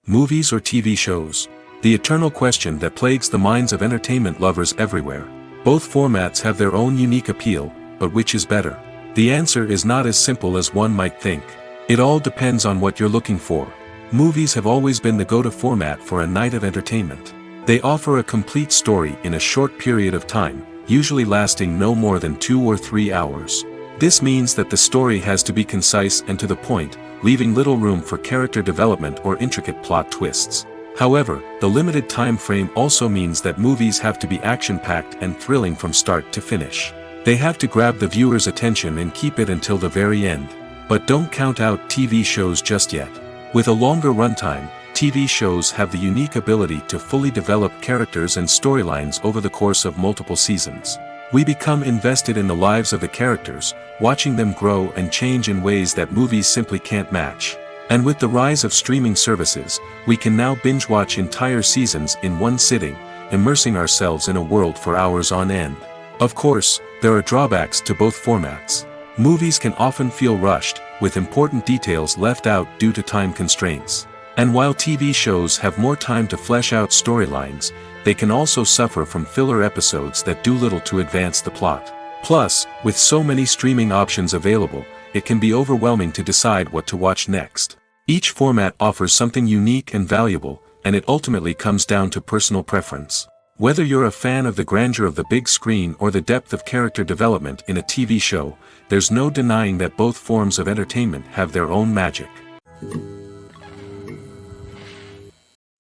Movies or TV shows? The eternal question that plagues the minds of entertainment lovers everywhere. Both formats have their own unique appeal, but which is better? The answer is not as simple as one might think. It all depends on what you're looking for. Movies have always been the go-to format for a night of entertainment. They offer a complete story in a short period of time, usually lasting no more than 2 or 3 hours. This means that the story has to be concise and to the point, leaving little room for character development or intricate plot twists. However, the limited time frame also means that movies have to be action-packed and thrilling from start to finish. They have to grab the viewer's attention and keep it until the very end. But don't count out TV shows just yet. With a longer runtime, TV shows have the unique ability to fully develop characters and storylines over the course of multiple seasons. We become invested in the lives of the characters, watching them grow and change in ways that movies simply can't match. And with the rise of streaming services, we can now binge-watch entire seasons in one sitting, immersing ourselves in a world for hours on end. Of course, there are drawbacks to both formats. Movies can often feel rushed, with important details left out due to time constraints. And while TV shows have more time to flesh out storylines, they can also suffer from filler episodes that do little to advance the plot. Plus, with so many streaming options available, it can be overwhelming to decide what to watch next. Each format offers something unique and valuable, and it ultimately comes down to personal preference. Whether you're a fan of the grandeur of the big screen or the depth of character development in a TV show, there's no denying that both forms of entertainment have their own magic.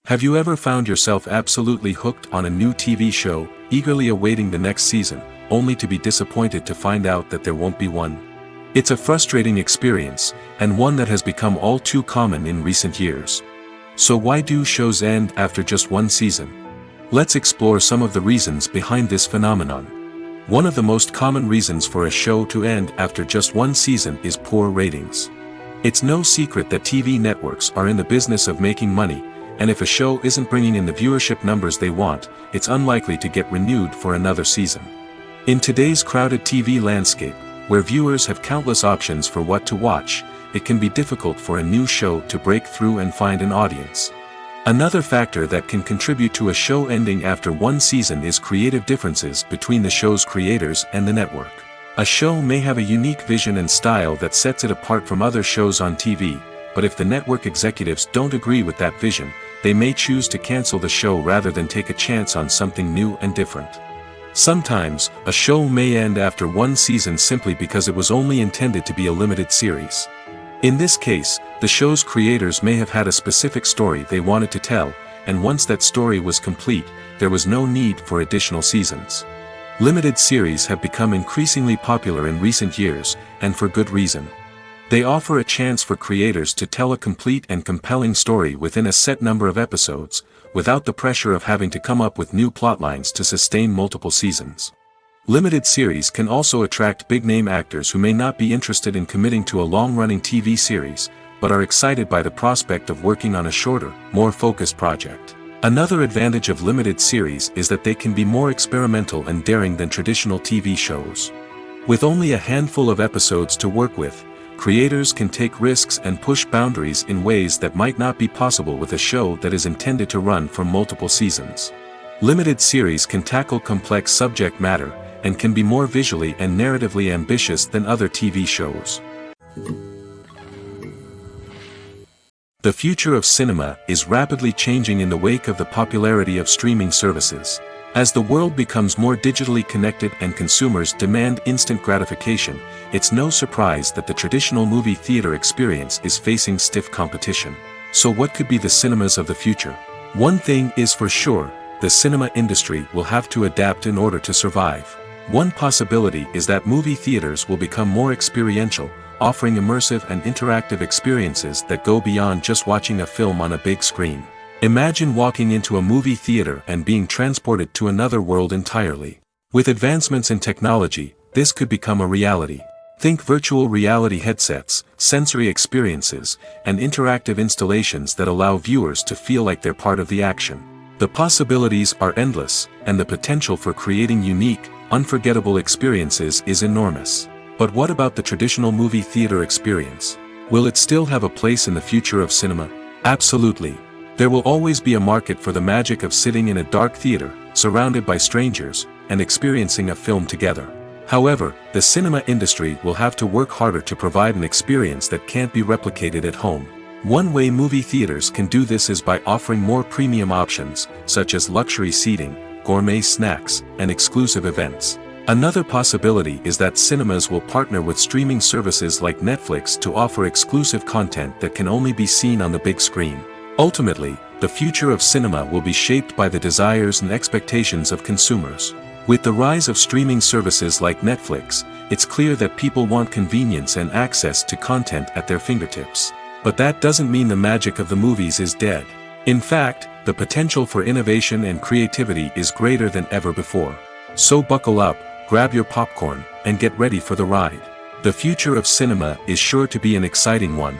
Have you ever found yourself absolutely hooked on a new TV show, eagerly awaiting the next season, only to be disappointed to find out that there won't be one? It's a frustrating experience, and one that has become all too common in recent years. So why do shows end after just one season? Let's explore some of the reasons behind this phenomenon. One of the most common reasons for a show to end after just one season is poor ratings. It's no secret that TV networks are in the business of making money, and if a show isn't bringing in the viewership numbers they want, it's unlikely to get renewed for another season. In today's crowded TV landscape, where viewers have countless options for what to watch, it can be difficult for a new show to break through and find an audience. Another factor that can contribute to a show ending after one season is creative differences between the show's creators and the network. A show may have a unique vision and style that sets it apart from other shows on TV, but if the network executives don't agree with that vision, they may choose to cancel the show rather than take a chance on something new and different. Sometimes, a show may end after one season simply because it was only intended to be a limited series. In this case, the show's creators may have had a specific story they wanted to tell, and once that story was complete, there was no need for additional seasons. Limited series have become increasingly popular in recent years, and for good reason. They offer a chance for creators to tell a complete and compelling story within a set number of episodes, without the pressure of having to come up with new plotlines to sustain multiple seasons. Limited series can also attract big-name actors who may not be interested in committing to a long-running TV series, but are excited by the prospect of working on a shorter, more focused project. Another advantage of limited series is that they can be more experimental and daring than traditional TV shows. With only a handful of episodes to work with, creators can take risks and push boundaries in ways that might not be possible with a show that is intended to run for multiple seasons. Limited series can tackle complex subject matter, and can be more visually and narratively ambitious than other TV shows. The future of cinema is rapidly changing in the wake of the popularity of streaming services. As the world becomes more digitally connected and consumers demand instant gratification, it's no surprise that the traditional movie theater experience is facing stiff competition. So what could be the cinemas of the future? One thing is for sure, the cinema industry will have to adapt in order to survive. One possibility is that movie theaters will become more experiential, offering immersive and interactive experiences that go beyond just watching a film on a big screen. Imagine walking into a movie theater and being transported to another world entirely. With advancements in technology, this could become a reality. Think virtual reality headsets, sensory experiences, and interactive installations that allow viewers to feel like they're part of the action. The possibilities are endless, and the potential for creating unique, unforgettable experiences is enormous. But what about the traditional movie theater experience? Will it still have a place in the future of cinema? Absolutely. There will always be a market for the magic of sitting in a dark theater, surrounded by strangers, and experiencing a film together. However, the cinema industry will have to work harder to provide an experience that can't be replicated at home. One way movie theaters can do this is by offering more premium options, such as luxury seating, gourmet snacks, and exclusive events. Another possibility is that cinemas will partner with streaming services like Netflix to offer exclusive content that can only be seen on the big screen. Ultimately, the future of cinema will be shaped by the desires and expectations of consumers. With the rise of streaming services like Netflix, it's clear that people want convenience and access to content at their fingertips. But that doesn't mean the magic of the movies is dead. In fact, the potential for innovation and creativity is greater than ever before. So buckle up, grab your popcorn, and get ready for the ride. The future of cinema is sure to be an exciting one.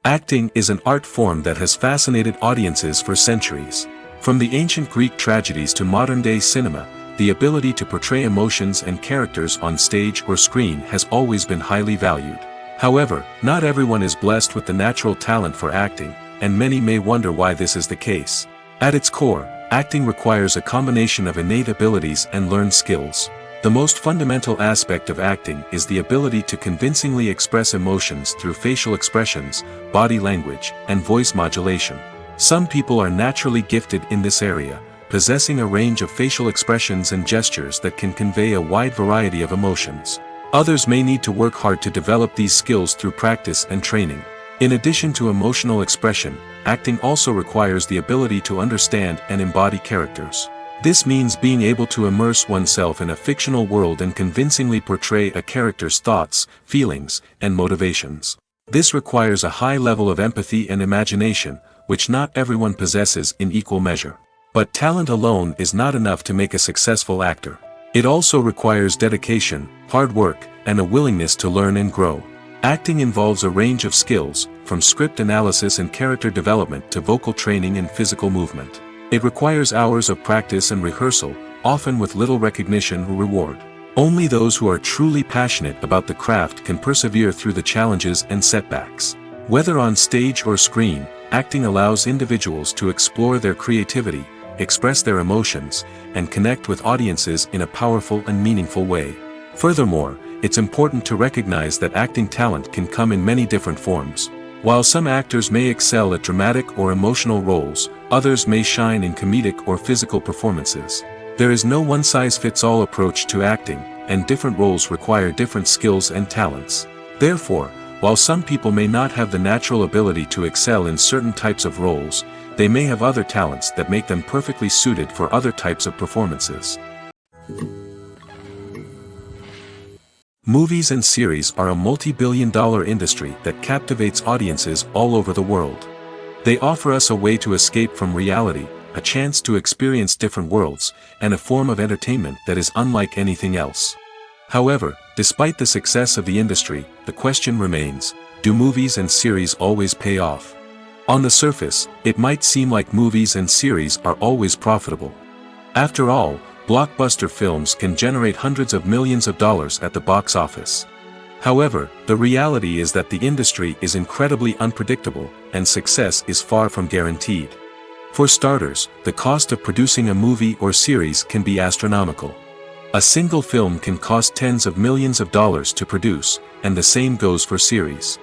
Acting is an art form that has fascinated audiences for centuries. From the ancient Greek tragedies to modern-day cinema, the ability to portray emotions and characters on stage or screen has always been highly valued. However, not everyone is blessed with the natural talent for acting, and many may wonder why this is the case. At its core, acting requires a combination of innate abilities and learned skills. The most fundamental aspect of acting is the ability to convincingly express emotions through facial expressions, body language, and voice modulation. Some people are naturally gifted in this area, possessing a range of facial expressions and gestures that can convey a wide variety of emotions. Others may need to work hard to develop these skills through practice and training. In addition to emotional expression, acting also requires the ability to understand and embody characters. This means being able to immerse oneself in a fictional world and convincingly portray a character's thoughts, feelings, and motivations. This requires a high level of empathy and imagination, which not everyone possesses in equal measure. But talent alone is not enough to make a successful actor. It also requires dedication, hard work, and a willingness to learn and grow. Acting involves a range of skills, from script analysis and character development to vocal training and physical movement. It requires hours of practice and rehearsal, often with little recognition or reward. Only those who are truly passionate about the craft can persevere through the challenges and setbacks. Whether on stage or screen, acting allows individuals to explore their creativity, express their emotions, and connect with audiences in a powerful and meaningful way. Furthermore, it's important to recognize that acting talent can come in many different forms. While some actors may excel at dramatic or emotional roles, others may shine in comedic or physical performances. There is no one-size-fits-all approach to acting, and different roles require different skills and talents. Therefore, while some people may not have the natural ability to excel in certain types of roles, they may have other talents that make them perfectly suited for other types of performances. Movies and series are a multi-billion-dollar industry that captivates audiences all over the world. They offer us a way to escape from reality, a chance to experience different worlds, and a form of entertainment that is unlike anything else. However, despite the success of the industry, the question remains, do movies and series always pay off? On the surface, it might seem like movies and series are always profitable. After all, blockbuster films can generate hundreds of millions of dollars at the box office. However, the reality is that the industry is incredibly unpredictable, and success is far from guaranteed. For starters, the cost of producing a movie or series can be astronomical. A single film can cost tens of millions of dollars to produce, and the same goes for series.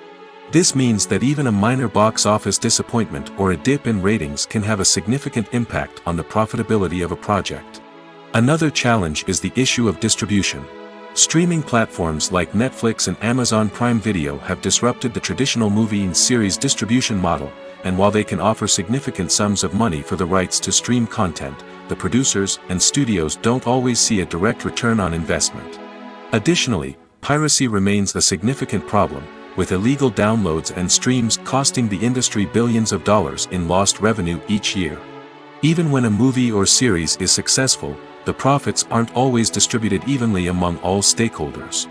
This means that even a minor box office disappointment or a dip in ratings can have a significant impact on the profitability of a project. Another challenge is the issue of distribution. Streaming platforms like Netflix and Amazon Prime Video have disrupted the traditional movie and series distribution model, and while they can offer significant sums of money for the rights to stream content, the producers and studios don't always see a direct return on investment. Additionally, piracy remains a significant problem, with illegal downloads and streams costing the industry billions of dollars in lost revenue each year. Even when a movie or series is successful, the profits aren't always distributed evenly among all stakeholders.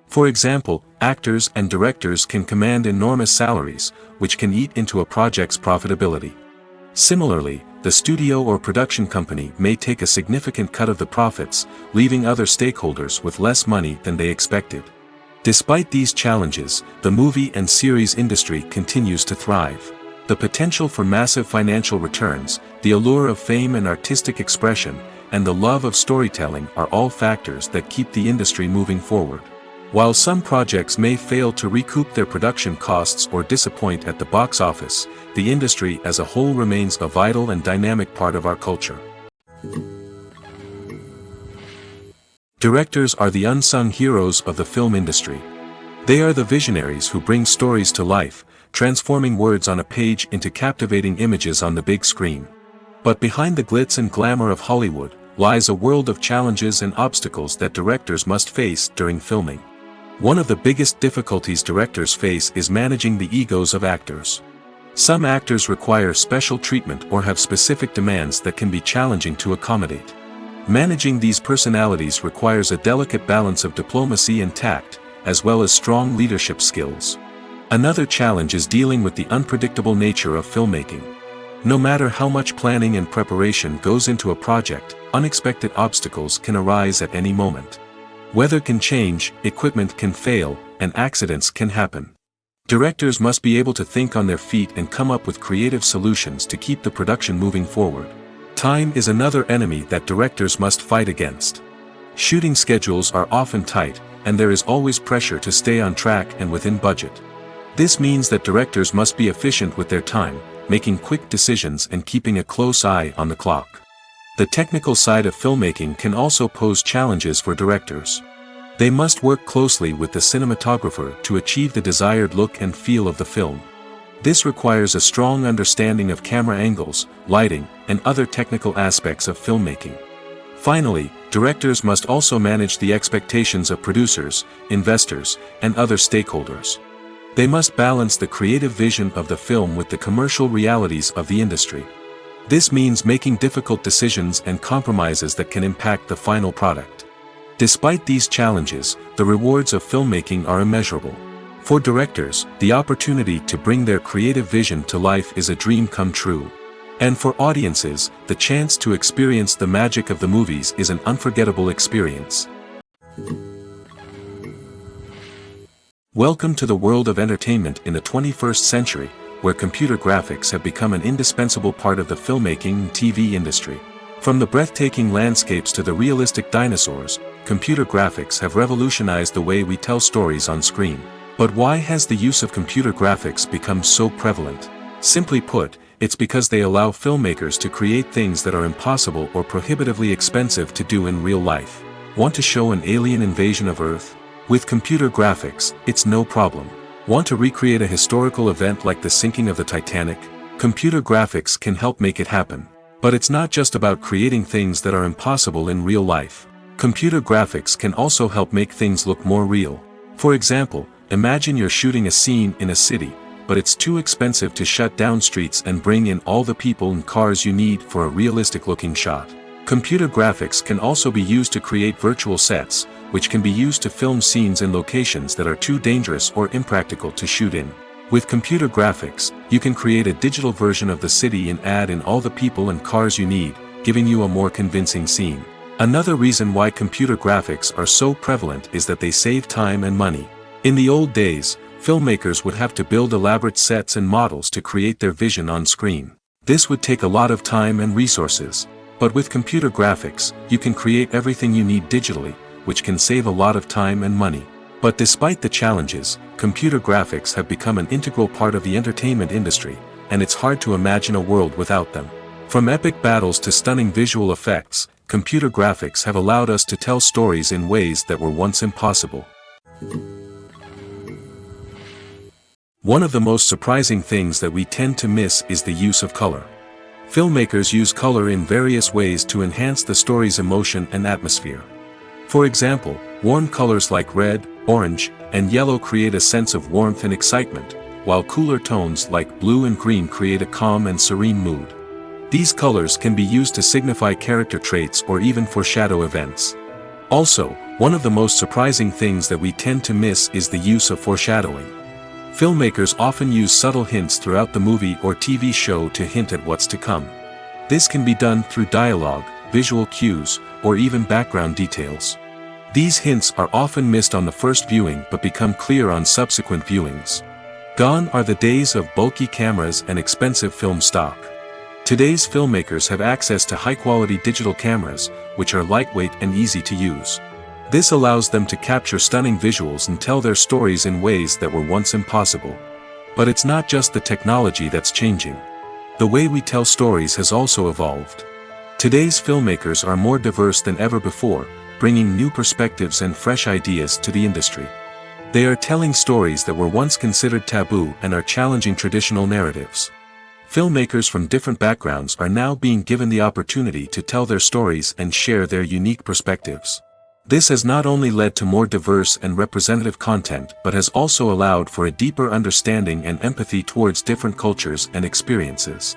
For example, actors and directors can command enormous salaries, which can eat into a project's profitability. Similarly, the studio or production company may take a significant cut of the profits, leaving other stakeholders with less money than they expected. Despite these challenges, the movie and series industry continues to thrive. The potential for massive financial returns, the allure of fame and artistic expression, and the love of storytelling are all factors that keep the industry moving forward. While some projects may fail to recoup their production costs or disappoint at the box office, the industry as a whole remains a vital and dynamic part of our culture. Directors are the unsung heroes of the film industry. They are the visionaries who bring stories to life, transforming words on a page into captivating images on the big screen. But behind the glitz and glamour of Hollywood lies a world of challenges and obstacles that directors must face during filming. One of the biggest difficulties directors face is managing the egos of actors. Some actors require special treatment or have specific demands that can be challenging to accommodate. Managing these personalities requires a delicate balance of diplomacy and tact, as well as strong leadership skills. Another challenge is dealing with the unpredictable nature of filmmaking. No matter how much planning and preparation goes into a project, unexpected obstacles can arise at any moment. Weather can change, equipment can fail, and accidents can happen. Directors must be able to think on their feet and come up with creative solutions to keep the production moving forward. Time is another enemy that directors must fight against. Shooting schedules are often tight, and there is always pressure to stay on track and within budget. This means that directors must be efficient with their time, making quick decisions and keeping a close eye on the clock. The technical side of filmmaking can also pose challenges for directors. They must work closely with the cinematographer to achieve the desired look and feel of the film. This requires a strong understanding of camera angles, lighting, and other technical aspects of filmmaking. Finally, directors must also manage the expectations of producers, investors, and other stakeholders. They must balance the creative vision of the film with the commercial realities of the industry. This means making difficult decisions and compromises that can impact the final product. Despite these challenges, the rewards of filmmaking are immeasurable. For directors, the opportunity to bring their creative vision to life is a dream come true. And for audiences, the chance to experience the magic of the movies is an unforgettable experience. Welcome to the world of entertainment in the 21st century, where computer graphics have become an indispensable part of the filmmaking and TV industry. From the breathtaking landscapes to the realistic dinosaurs, computer graphics have revolutionized the way we tell stories on screen. But why has the use of computer graphics become so prevalent? Simply put, it's because they allow filmmakers to create things that are impossible or prohibitively expensive to do in real life. Want to show an alien invasion of Earth? With computer graphics, it's no problem. Want to recreate a historical event like the sinking of the Titanic? Computer graphics can help make it happen. But it's not just about creating things that are impossible in real life. Computer graphics can also help make things look more real. For example, imagine you're shooting a scene in a city, but it's too expensive to shut down streets and bring in all the people and cars you need for a realistic-looking shot. Computer graphics can also be used to create virtual sets, which can be used to film scenes in locations that are too dangerous or impractical to shoot in. With computer graphics, you can create a digital version of the city and add in all the people and cars you need, giving you a more convincing scene. Another reason why computer graphics are so prevalent is that they save time and money. In the old days, filmmakers would have to build elaborate sets and models to create their vision on screen. This would take a lot of time and resources. But with computer graphics, you can create everything you need digitally, which can save a lot of time and money. But despite the challenges, computer graphics have become an integral part of the entertainment industry, and it's hard to imagine a world without them. From epic battles to stunning visual effects, computer graphics have allowed us to tell stories in ways that were once impossible. One of the most surprising things that we tend to miss is the use of color. Filmmakers use color in various ways to enhance the story's emotion and atmosphere. For example, warm colors like red, orange, and yellow create a sense of warmth and excitement, while cooler tones like blue and green create a calm and serene mood. These colors can be used to signify character traits or even foreshadow events. Also, one of the most surprising things that we tend to miss is the use of foreshadowing. Filmmakers often use subtle hints throughout the movie or TV show to hint at what's to come. This can be done through dialogue, visual cues, or even background details. These hints are often missed on the first viewing but become clear on subsequent viewings. Gone are the days of bulky cameras and expensive film stock. Today's filmmakers have access to high-quality digital cameras, which are lightweight and easy to use. This allows them to capture stunning visuals and tell their stories in ways that were once impossible. But it's not just the technology that's changing. The way we tell stories has also evolved. Today's filmmakers are more diverse than ever before, bringing new perspectives and fresh ideas to the industry. They are telling stories that were once considered taboo and are challenging traditional narratives. Filmmakers from different backgrounds are now being given the opportunity to tell their stories and share their unique perspectives. This has not only led to more diverse and representative content but has also allowed for a deeper understanding and empathy towards different cultures and experiences.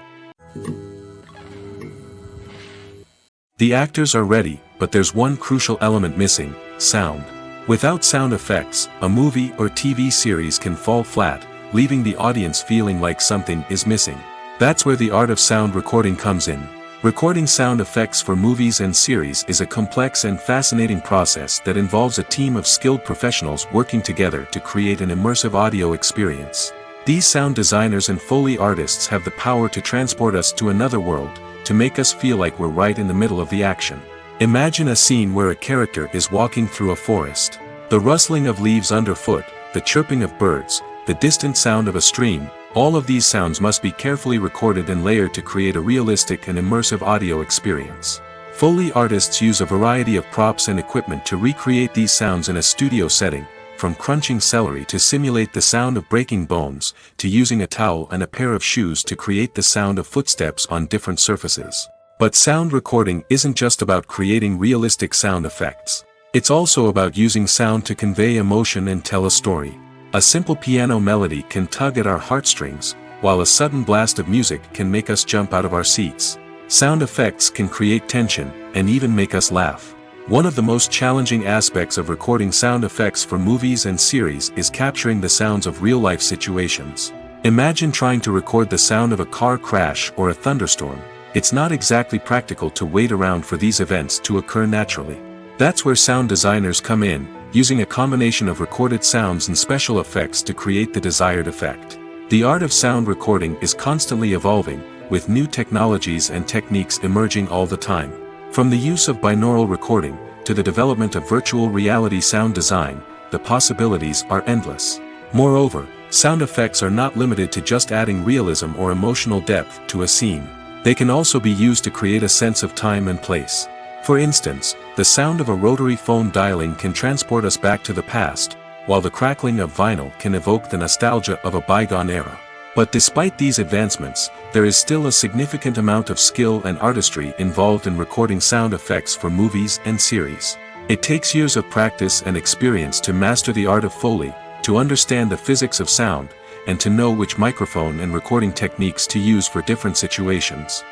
The actors are ready, but there's one crucial element missing: sound. Without sound effects, a movie or TV series can fall flat, leaving the audience feeling like something is missing. That's where the art of sound recording comes in. Recording sound effects for movies and series is a complex and fascinating process that involves a team of skilled professionals working together to create an immersive audio experience. These sound designers and Foley artists have the power to transport us to another world, to make us feel like we're right in the middle of the action. Imagine a scene where a character is walking through a forest. The rustling of leaves underfoot, the chirping of birds, the distant sound of a stream, all of these sounds must be carefully recorded and layered to create a realistic and immersive audio experience. Foley artists use a variety of props and equipment to recreate these sounds in a studio setting, from crunching celery to simulate the sound of breaking bones, to using a towel and a pair of shoes to create the sound of footsteps on different surfaces. But sound recording isn't just about creating realistic sound effects. It's also about using sound to convey emotion and tell a story. A simple piano melody can tug at our heartstrings, while a sudden blast of music can make us jump out of our seats. Sound effects can create tension, and even make us laugh. One of the most challenging aspects of recording sound effects for movies and series is capturing the sounds of real-life situations. Imagine trying to record the sound of a car crash or a thunderstorm. It's not exactly practical to wait around for these events to occur naturally. That's where sound designers come in, using a combination of recorded sounds and special effects to create the desired effect. The art of sound recording is constantly evolving, with new technologies and techniques emerging all the time. From the use of binaural recording, to the development of virtual reality sound design, the possibilities are endless. Moreover, sound effects are not limited to just adding realism or emotional depth to a scene. They can also be used to create a sense of time and place. For instance, the sound of a rotary phone dialing can transport us back to the past, while the crackling of vinyl can evoke the nostalgia of a bygone era. But despite these advancements, there is still a significant amount of skill and artistry involved in recording sound effects for movies and series. It takes years of practice and experience to master the art of Foley, to understand the physics of sound, and to know which microphone and recording techniques to use for different situations.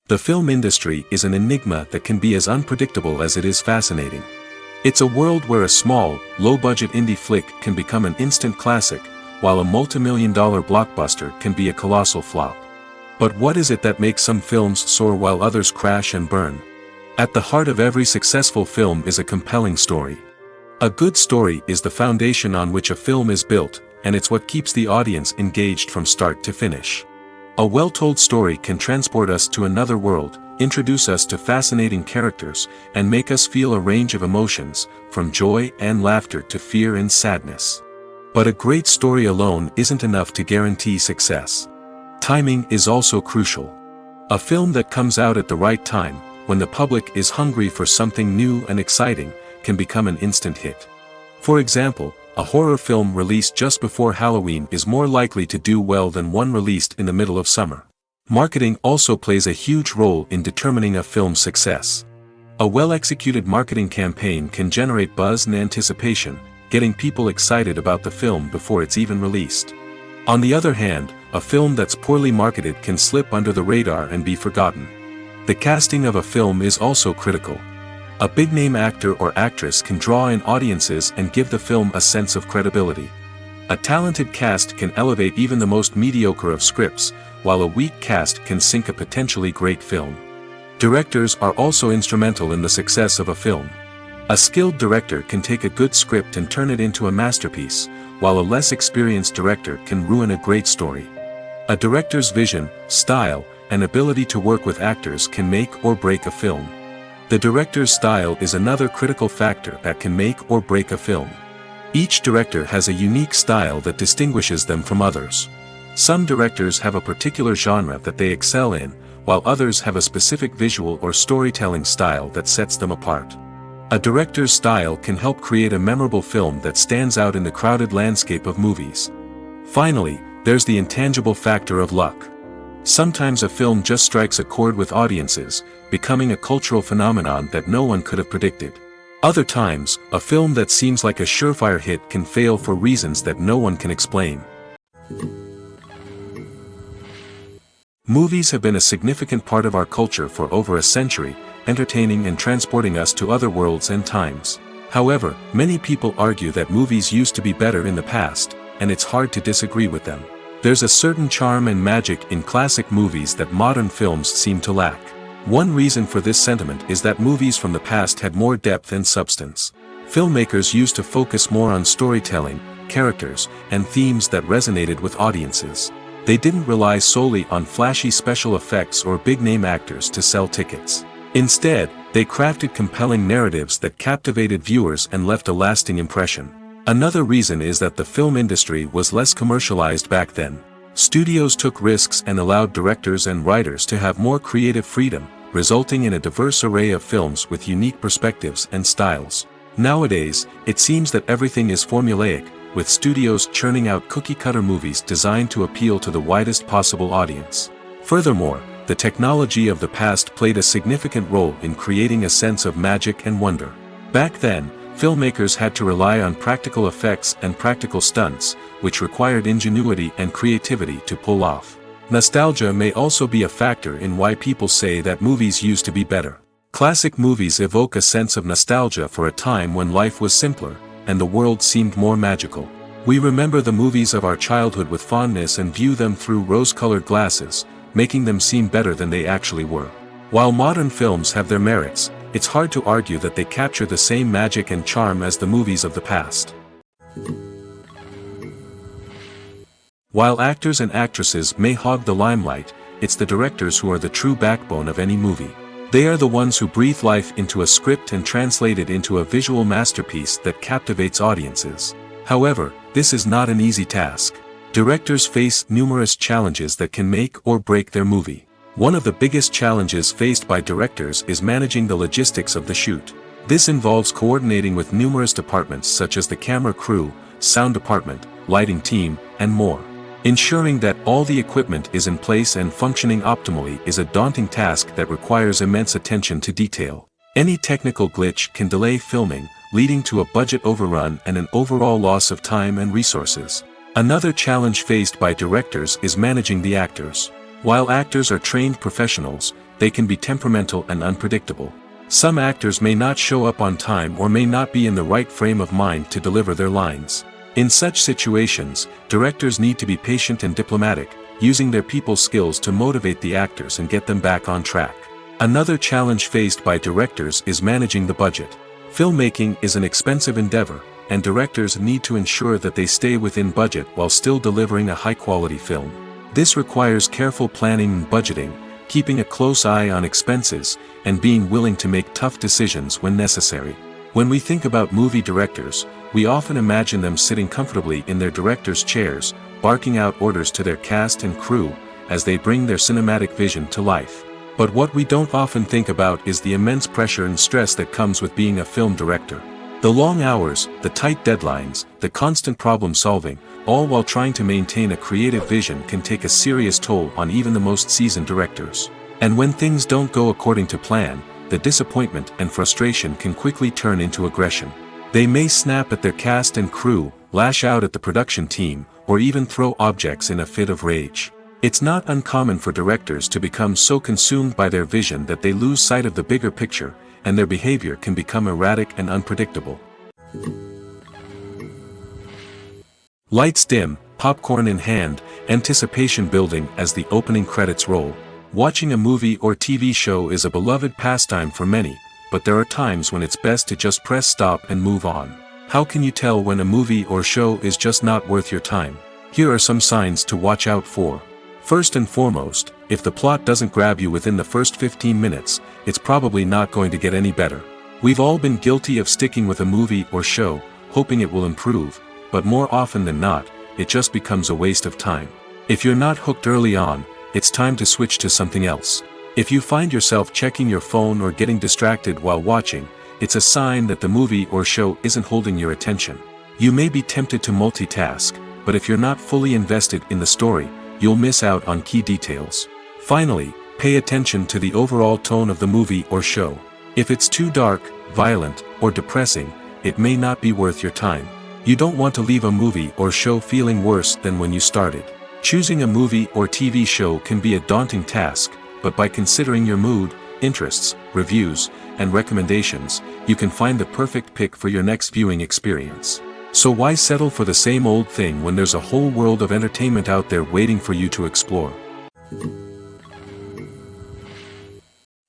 The film industry is an enigma that can be as unpredictable as it is fascinating. It's a world where a small, low-budget indie flick can become an instant classic, while a multi-million-dollar blockbuster can be a colossal flop. But what is it that makes some films soar while others crash and burn? At the heart of every successful film is a compelling story. A good story is the foundation on which a film is built, and it's what keeps the audience engaged from start to finish. A well-told story can transport us to another world, introduce us to fascinating characters, and make us feel a range of emotions, from joy and laughter to fear and sadness. But a great story alone isn't enough to guarantee success. Timing is also crucial. A film that comes out at the right time, when the public is hungry for something new and exciting, can become an instant hit. For example, a horror film released just before Halloween is more likely to do well than one released in the middle of summer. Marketing also plays a huge role in determining a film's success. A well-executed marketing campaign can generate buzz and anticipation, getting people excited about the film before it's even released. On the other hand, a film that's poorly marketed can slip under the radar and be forgotten. The casting of a film is also critical. A big-name actor or actress can draw in audiences and give the film a sense of credibility. A talented cast can elevate even the most mediocre of scripts, while a weak cast can sink a potentially great film. Directors are also instrumental in the success of a film. A skilled director can take a good script and turn it into a masterpiece, while a less experienced director can ruin a great story. A director's vision, style, and ability to work with actors can make or break a film. The director's style is another critical factor that can make or break a film. Each director has a unique style that distinguishes them from others. Some directors have a particular genre that they excel in, while others have a specific visual or storytelling style that sets them apart. A director's style can help create a memorable film that stands out in the crowded landscape of movies. Finally, there's the intangible factor of luck. Sometimes a film just strikes a chord with audiences, becoming a cultural phenomenon that no one could have predicted. Other times, a film that seems like a surefire hit can fail for reasons that no one can explain. Movies have been a significant part of our culture for over a century, entertaining and transporting us to other worlds and times. However, many people argue that movies used to be better in the past, and it's hard to disagree with them. There's a certain charm and magic in classic movies that modern films seem to lack. One reason for this sentiment is that movies from the past had more depth and substance. Filmmakers used to focus more on storytelling, characters, and themes that resonated with audiences. They didn't rely solely on flashy special effects or big-name actors to sell tickets. Instead, they crafted compelling narratives that captivated viewers and left a lasting impression. Another reason is that the film industry was less commercialized back then. Studios took risks and allowed directors and writers to have more creative freedom, resulting in a diverse array of films with unique perspectives and styles. Nowadays, it seems that everything is formulaic, with studios churning out cookie-cutter movies designed to appeal to the widest possible audience. Furthermore, the technology of the past played a significant role in creating a sense of magic and wonder. Back then, filmmakers had to rely on practical effects and practical stunts, which required ingenuity and creativity to pull off. Nostalgia may also be a factor in why people say that movies used to be better. Classic movies evoke a sense of nostalgia for a time when life was simpler, and the world seemed more magical. We remember the movies of our childhood with fondness and view them through rose-colored glasses, making them seem better than they actually were. While modern films have their merits, it's hard to argue that they capture the same magic and charm as the movies of the past. While actors and actresses may hog the limelight, it's the directors who are the true backbone of any movie. They are the ones who breathe life into a script and translate it into a visual masterpiece that captivates audiences. However, this is not an easy task. Directors face numerous challenges that can make or break their movie. One of the biggest challenges faced by directors is managing the logistics of the shoot. This involves coordinating with numerous departments such as the camera crew, sound department, lighting team, and more. Ensuring that all the equipment is in place and functioning optimally is a daunting task that requires immense attention to detail. Any technical glitch can delay filming, leading to a budget overrun and an overall loss of time and resources. Another challenge faced by directors is managing the actors. While actors are trained professionals, they can be temperamental and unpredictable. Some actors may not show up on time or may not be in the right frame of mind to deliver their lines. In such situations, directors need to be patient and diplomatic, using their people skills to motivate the actors and get them back on track. Another challenge faced by directors is managing the budget. Filmmaking is an expensive endeavor, and directors need to ensure that they stay within budget while still delivering a high-quality film. This requires careful planning and budgeting, keeping a close eye on expenses, and being willing to make tough decisions when necessary. When we think about movie directors, we often imagine them sitting comfortably in their director's chairs, barking out orders to their cast and crew, as they bring their cinematic vision to life. But what we don't often think about is the immense pressure and stress that comes with being a film director. The long hours, the tight deadlines, the constant problem solving, all while trying to maintain a creative vision can take a serious toll on even the most seasoned directors. And when things don't go according to plan, the disappointment and frustration can quickly turn into aggression. They may snap at their cast and crew, lash out at the production team, or even throw objects in a fit of rage. It's not uncommon for directors to become so consumed by their vision that they lose sight of the bigger picture, and their behavior can become erratic and unpredictable. Lights dim, popcorn in hand, anticipation building as the opening credits roll. Watching a movie or TV show is a beloved pastime for many, but there are times when it's best to just press stop and move on. How can you tell when a movie or show is just not worth your time? Here are some signs to watch out for. First and foremost, if the plot doesn't grab you within the first 15 minutes, it's probably not going to get any better. We've all been guilty of sticking with a movie or show, hoping it will improve, but more often than not, it just becomes a waste of time. If you're not hooked early on, it's time to switch to something else. If you find yourself checking your phone or getting distracted while watching, it's a sign that the movie or show isn't holding your attention. You may be tempted to multitask, but if you're not fully invested in the story, you'll miss out on key details. Finally, pay attention to the overall tone of the movie or show. If it's too dark, violent, or depressing, it may not be worth your time. You don't want to leave a movie or show feeling worse than when you started. Choosing a movie or TV show can be a daunting task, but by considering your mood, interests, reviews, and recommendations, you can find the perfect pick for your next viewing experience. So why settle for the same old thing when there's a whole world of entertainment out there waiting for you to explore?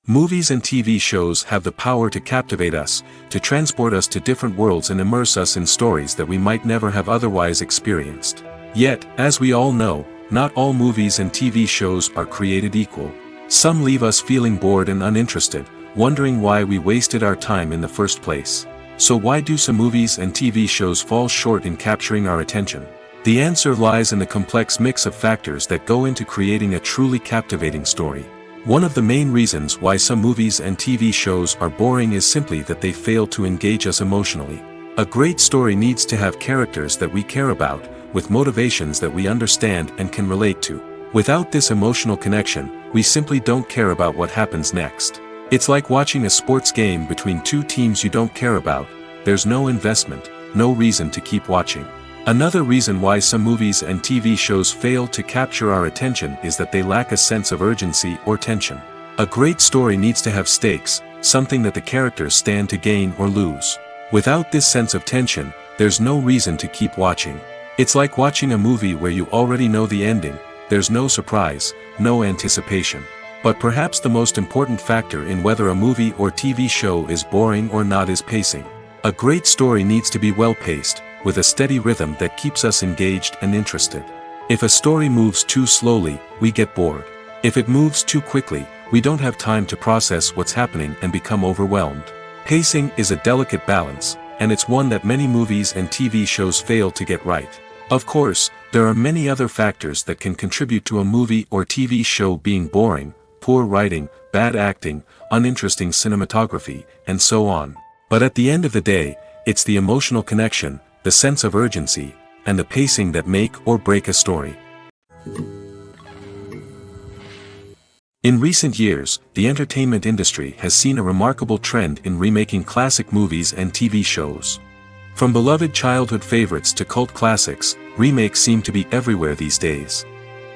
Movies and TV shows have the power to captivate us, to transport us to different worlds and immerse us in stories that we might never have otherwise experienced. Yet, as we all know, not all movies and TV shows are created equal. Some leave us feeling bored and uninterested, wondering why we wasted our time in the first place. So why do some movies and TV shows fall short in capturing our attention? The answer lies in the complex mix of factors that go into creating a truly captivating story. One of the main reasons why some movies and TV shows are boring is simply that they fail to engage us emotionally. A great story needs to have characters that we care about, with motivations that we understand and can relate to. Without this emotional connection, we simply don't care about what happens next. It's like watching a sports game between two teams you don't care about. There's no investment, no reason to keep watching. Another reason why some movies and TV shows fail to capture our attention is that they lack a sense of urgency or tension. A great story needs to have stakes, something that the characters stand to gain or lose. Without this sense of tension, there's no reason to keep watching. It's like watching a movie where you already know the ending. There's no surprise, no anticipation. But perhaps the most important factor in whether a movie or TV show is boring or not is pacing. A great story needs to be well-paced, with a steady rhythm that keeps us engaged and interested. If a story moves too slowly, we get bored. If it moves too quickly, we don't have time to process what's happening and become overwhelmed. Pacing is a delicate balance, and it's one that many movies and TV shows fail to get right. Of course, there are many other factors that can contribute to a movie or TV show being boring: poor writing, bad acting, uninteresting cinematography, and so on. But at the end of the day, it's the emotional connection, the sense of urgency, and the pacing that make or break a story. In recent years, the entertainment industry has seen a remarkable trend in remaking classic movies and TV shows. From beloved childhood favorites to cult classics, remakes seem to be everywhere these days.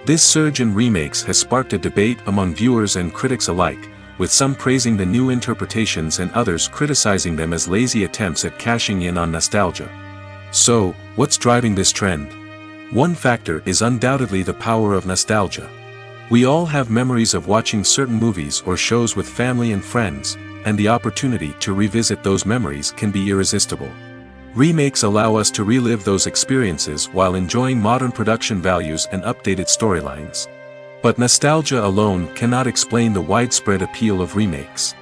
This surge in remakes has sparked a debate among viewers and critics alike, with some praising the new interpretations and others criticizing them as lazy attempts at cashing in on nostalgia. So, what's driving this trend? One factor is undoubtedly the power of nostalgia. We all have memories of watching certain movies or shows with family and friends, and the opportunity to revisit those memories can be irresistible. Remakes allow us to relive those experiences while enjoying modern production values and updated storylines. But nostalgia alone cannot explain the widespread appeal of remakes.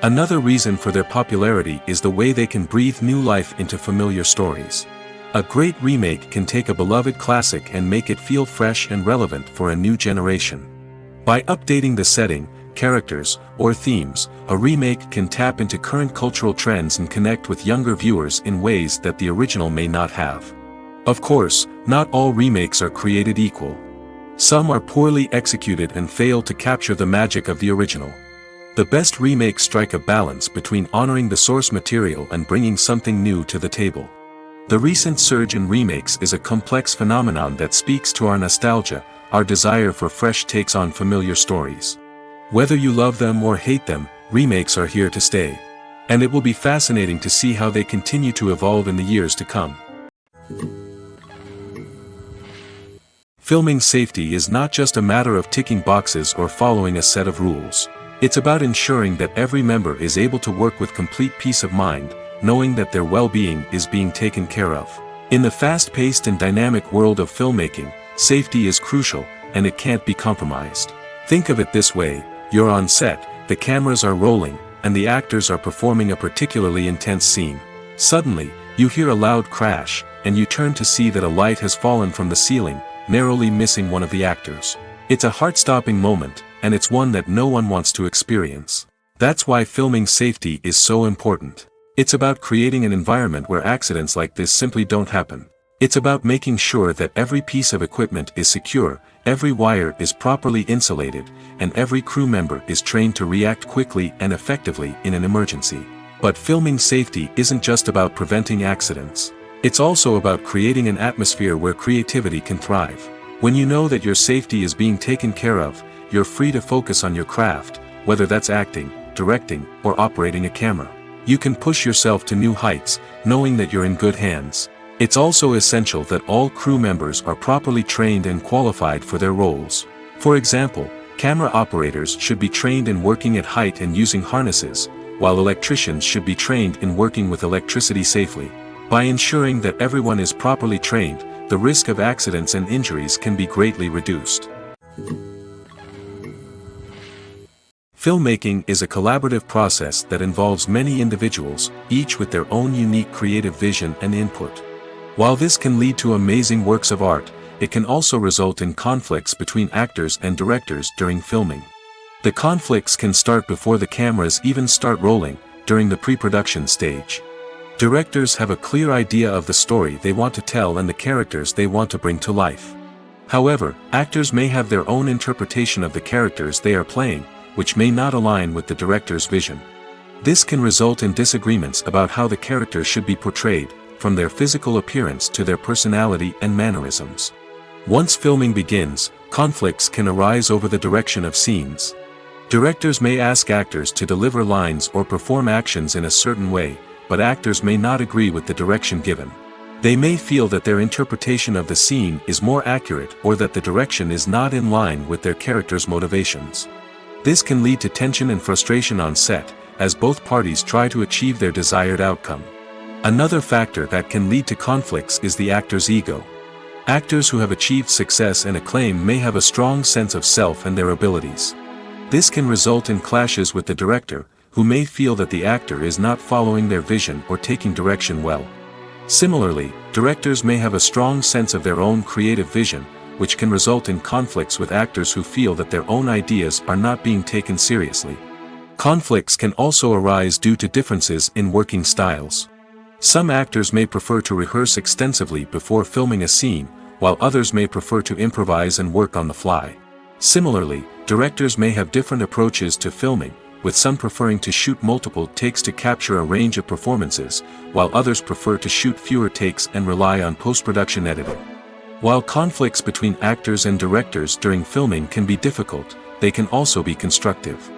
Another reason for their popularity is the way they can breathe new life into familiar stories. A great remake can take a beloved classic and make it feel fresh and relevant for a new generation. By updating the setting, characters, or themes, a remake can tap into current cultural trends and connect with younger viewers in ways that the original may not have. Of course, not all remakes are created equal. Some are poorly executed and fail to capture the magic of the original. The best remakes strike a balance between honoring the source material and bringing something new to the table. The recent surge in remakes is a complex phenomenon that speaks to our nostalgia, our desire for fresh takes on familiar stories. Whether you love them or hate them, remakes are here to stay. And it will be fascinating to see how they continue to evolve in the years to come. Filming safety is not just a matter of ticking boxes or following a set of rules. It's about ensuring that every member is able to work with complete peace of mind, knowing that their well-being is being taken care of. In the fast-paced and dynamic world of filmmaking, safety is crucial, and it can't be compromised. Think of it this way: you're on set, the cameras are rolling, and the actors are performing a particularly intense scene. Suddenly, you hear a loud crash, and you turn to see that a light has fallen from the ceiling, narrowly missing one of the actors. It's a heart-stopping moment, and it's one that no one wants to experience. That's why filming safety is so important. It's about creating an environment where accidents like this simply don't happen. It's about making sure that every piece of equipment is secure, every wire is properly insulated, and every crew member is trained to react quickly and effectively in an emergency. But filming safety isn't just about preventing accidents. It's also about creating an atmosphere where creativity can thrive. When you know that your safety is being taken care of, you're free to focus on your craft, whether that's acting, directing, or operating a camera. You can push yourself to new heights, knowing that you're in good hands. It's also essential that all crew members are properly trained and qualified for their roles. For example, camera operators should be trained in working at height and using harnesses, while electricians should be trained in working with electricity safely. By ensuring that everyone is properly trained, the risk of accidents and injuries can be greatly reduced. Filmmaking is a collaborative process that involves many individuals, each with their own unique creative vision and input. While this can lead to amazing works of art, it can also result in conflicts between actors and directors during filming. The conflicts can start before the cameras even start rolling, during the pre-production stage. Directors have a clear idea of the story they want to tell and the characters they want to bring to life. However, actors may have their own interpretation of the characters they are playing, which may not align with the director's vision. This can result in disagreements about how the characters should be portrayed, from their physical appearance to their personality and mannerisms. Once filming begins, conflicts can arise over the direction of scenes. Directors may ask actors to deliver lines or perform actions in a certain way, but actors may not agree with the direction given. They may feel that their interpretation of the scene is more accurate or that the direction is not in line with their character's motivations. This can lead to tension and frustration on set, as both parties try to achieve their desired outcome. Another factor that can lead to conflicts is the actor's ego. Actors who have achieved success and acclaim may have a strong sense of self and their abilities. This can result in clashes with the director, who may feel that the actor is not following their vision or taking direction well. Similarly, directors may have a strong sense of their own creative vision, which can result in conflicts with actors who feel that their own ideas are not being taken seriously. Conflicts can also arise due to differences in working styles. Some actors may prefer to rehearse extensively before filming a scene, while others may prefer to improvise and work on the fly. Similarly, Directors may have different approaches to filming, with some preferring to shoot multiple takes to capture a range of performances, while others prefer to shoot fewer takes and rely on post-production editing. While conflicts between actors and directors during filming can be difficult, they can also be constructive.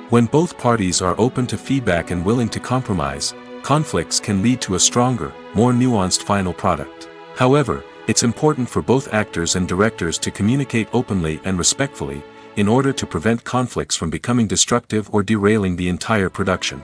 When both parties are open to feedback and willing to compromise, conflicts can lead to a stronger, more nuanced final product. However, it's important for both actors and directors to communicate openly and respectfully, in order to prevent conflicts from becoming destructive or derailing the entire production.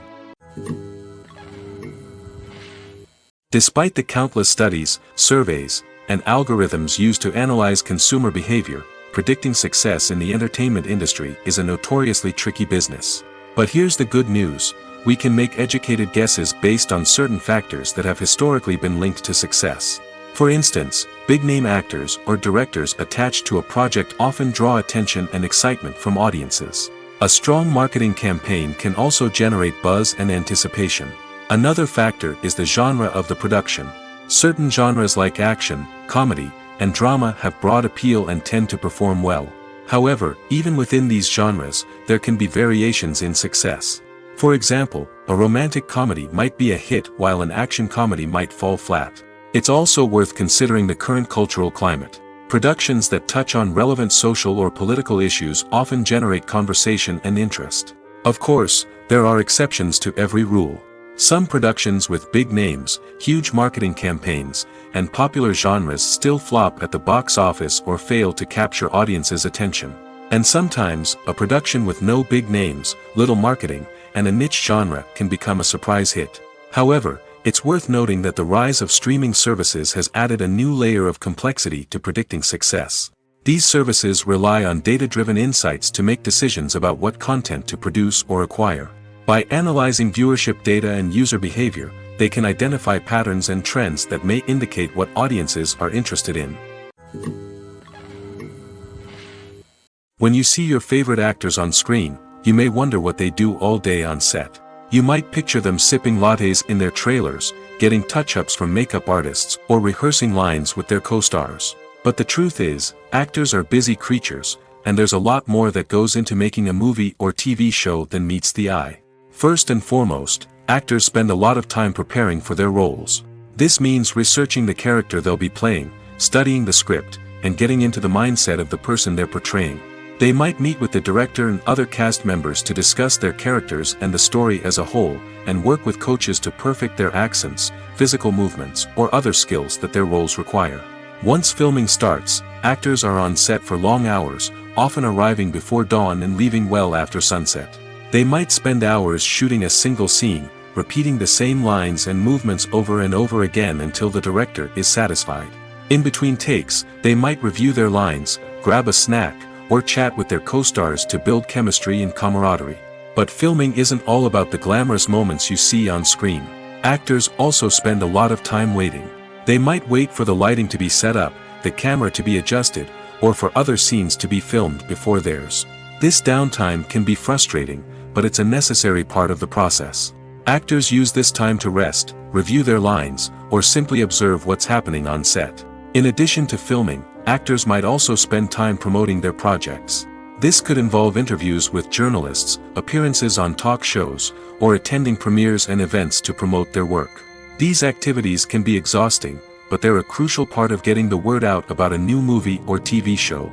Despite the countless studies, surveys, and algorithms used to analyze consumer behavior, predicting success in the entertainment industry is a notoriously tricky business. But here's the good news: we can make educated guesses based on certain factors that have historically been linked to success. For instance, big-name actors or directors attached to a project often draw attention and excitement from audiences. A strong marketing campaign can also generate buzz and anticipation. Another factor is the genre of the production. Certain genres like action, comedy, and drama have broad appeal and tend to perform well. However, even within these genres, there can be variations in success. For example, a romantic comedy might be a hit while an action comedy might fall flat. It's also worth considering the current cultural climate. Productions that touch on relevant social or political issues often generate conversation and interest. Of course, there are exceptions to every rule. Some productions with big names, huge marketing campaigns, and popular genres still flop at the box office or fail to capture audiences' attention. And sometimes, a production with no big names, little marketing, and a niche genre can become a surprise hit. However, it's worth noting that the rise of streaming services has added a new layer of complexity to predicting success. These services rely on data-driven insights to make decisions about what content to produce or acquire. By analyzing viewership data and user behavior, they can identify patterns and trends that may indicate what audiences are interested in. When you see your favorite actors on screen, you may wonder what they do all day on set. You might picture them sipping lattes in their trailers, getting touch-ups from makeup artists, or rehearsing lines with their co-stars. But the truth is, actors are busy creatures, and there's a lot more that goes into making a movie or TV show than meets the eye. First and foremost, actors spend a lot of time preparing for their roles. This means researching the character they'll be playing, studying the script, and getting into the mindset of the person they're portraying. They might meet with the director and other cast members to discuss their characters and the story as a whole, and work with coaches to perfect their accents, physical movements, or other skills that their roles require. Once filming starts, actors are on set for long hours, often arriving before dawn and leaving well after sunset. They might spend hours shooting a single scene, repeating the same lines and movements over and over again until the director is satisfied. In between takes, they might review their lines, grab a snack, or chat with their co-stars to build chemistry and camaraderie. But filming isn't all about the glamorous moments you see on screen. Actors also spend a lot of time waiting. They might wait for the lighting to be set up, the camera to be adjusted, or for other scenes to be filmed before theirs. This downtime can be frustrating, but it's a necessary part of the process. Actors use this time to rest, review their lines, or simply observe what's happening on set. In addition to filming, actors might also spend time promoting their projects. This could involve interviews with journalists, appearances on talk shows, or attending premieres and events to promote their work. These activities can be exhausting, but they're a crucial part of getting the word out about a new movie or TV show.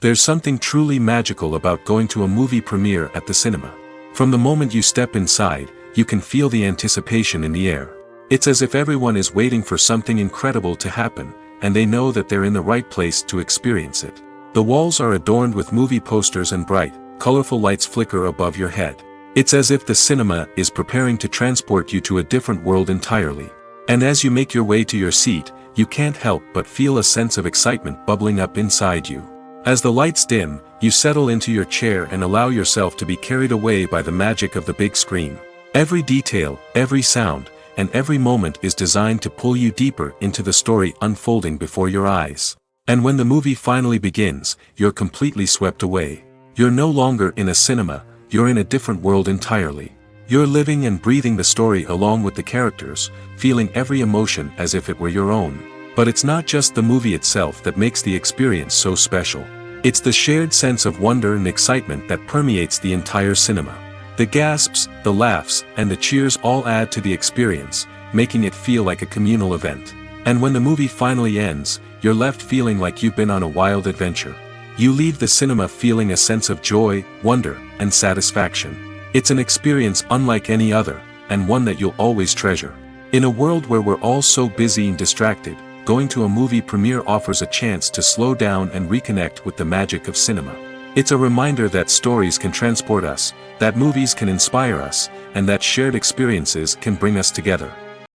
There's something truly magical about going to a movie premiere at the cinema. From the moment you step inside, you can feel the anticipation in the air. It's as if everyone is waiting for something incredible to happen, and they know that they're in the right place to experience it. The walls are adorned with movie posters and bright, colorful lights flicker above your head. It's as if the cinema is preparing to transport you to a different world entirely. And as you make your way to your seat, you can't help but feel a sense of excitement bubbling up inside you. As the lights dim, you settle into your chair and allow yourself to be carried away by the magic of the big screen. Every detail, every sound, and every moment is designed to pull you deeper into the story unfolding before your eyes. And when the movie finally begins, you're completely swept away. You're no longer in a cinema, you're in a different world entirely. You're living and breathing the story along with the characters, feeling every emotion as if it were your own. But it's not just the movie itself that makes the experience so special. It's the shared sense of wonder and excitement that permeates the entire cinema. The gasps, the laughs, and the cheers all add to the experience, making it feel like a communal event. And when the movie finally ends, you're left feeling like you've been on a wild adventure. You leave the cinema feeling a sense of joy, wonder, and satisfaction. It's an experience unlike any other, and one that you'll always treasure. In a world where we're all so busy and distracted, going to a movie premiere offers a chance to slow down and reconnect with the magic of cinema. It's a reminder that stories can transport us, that movies can inspire us, and that shared experiences can bring us together.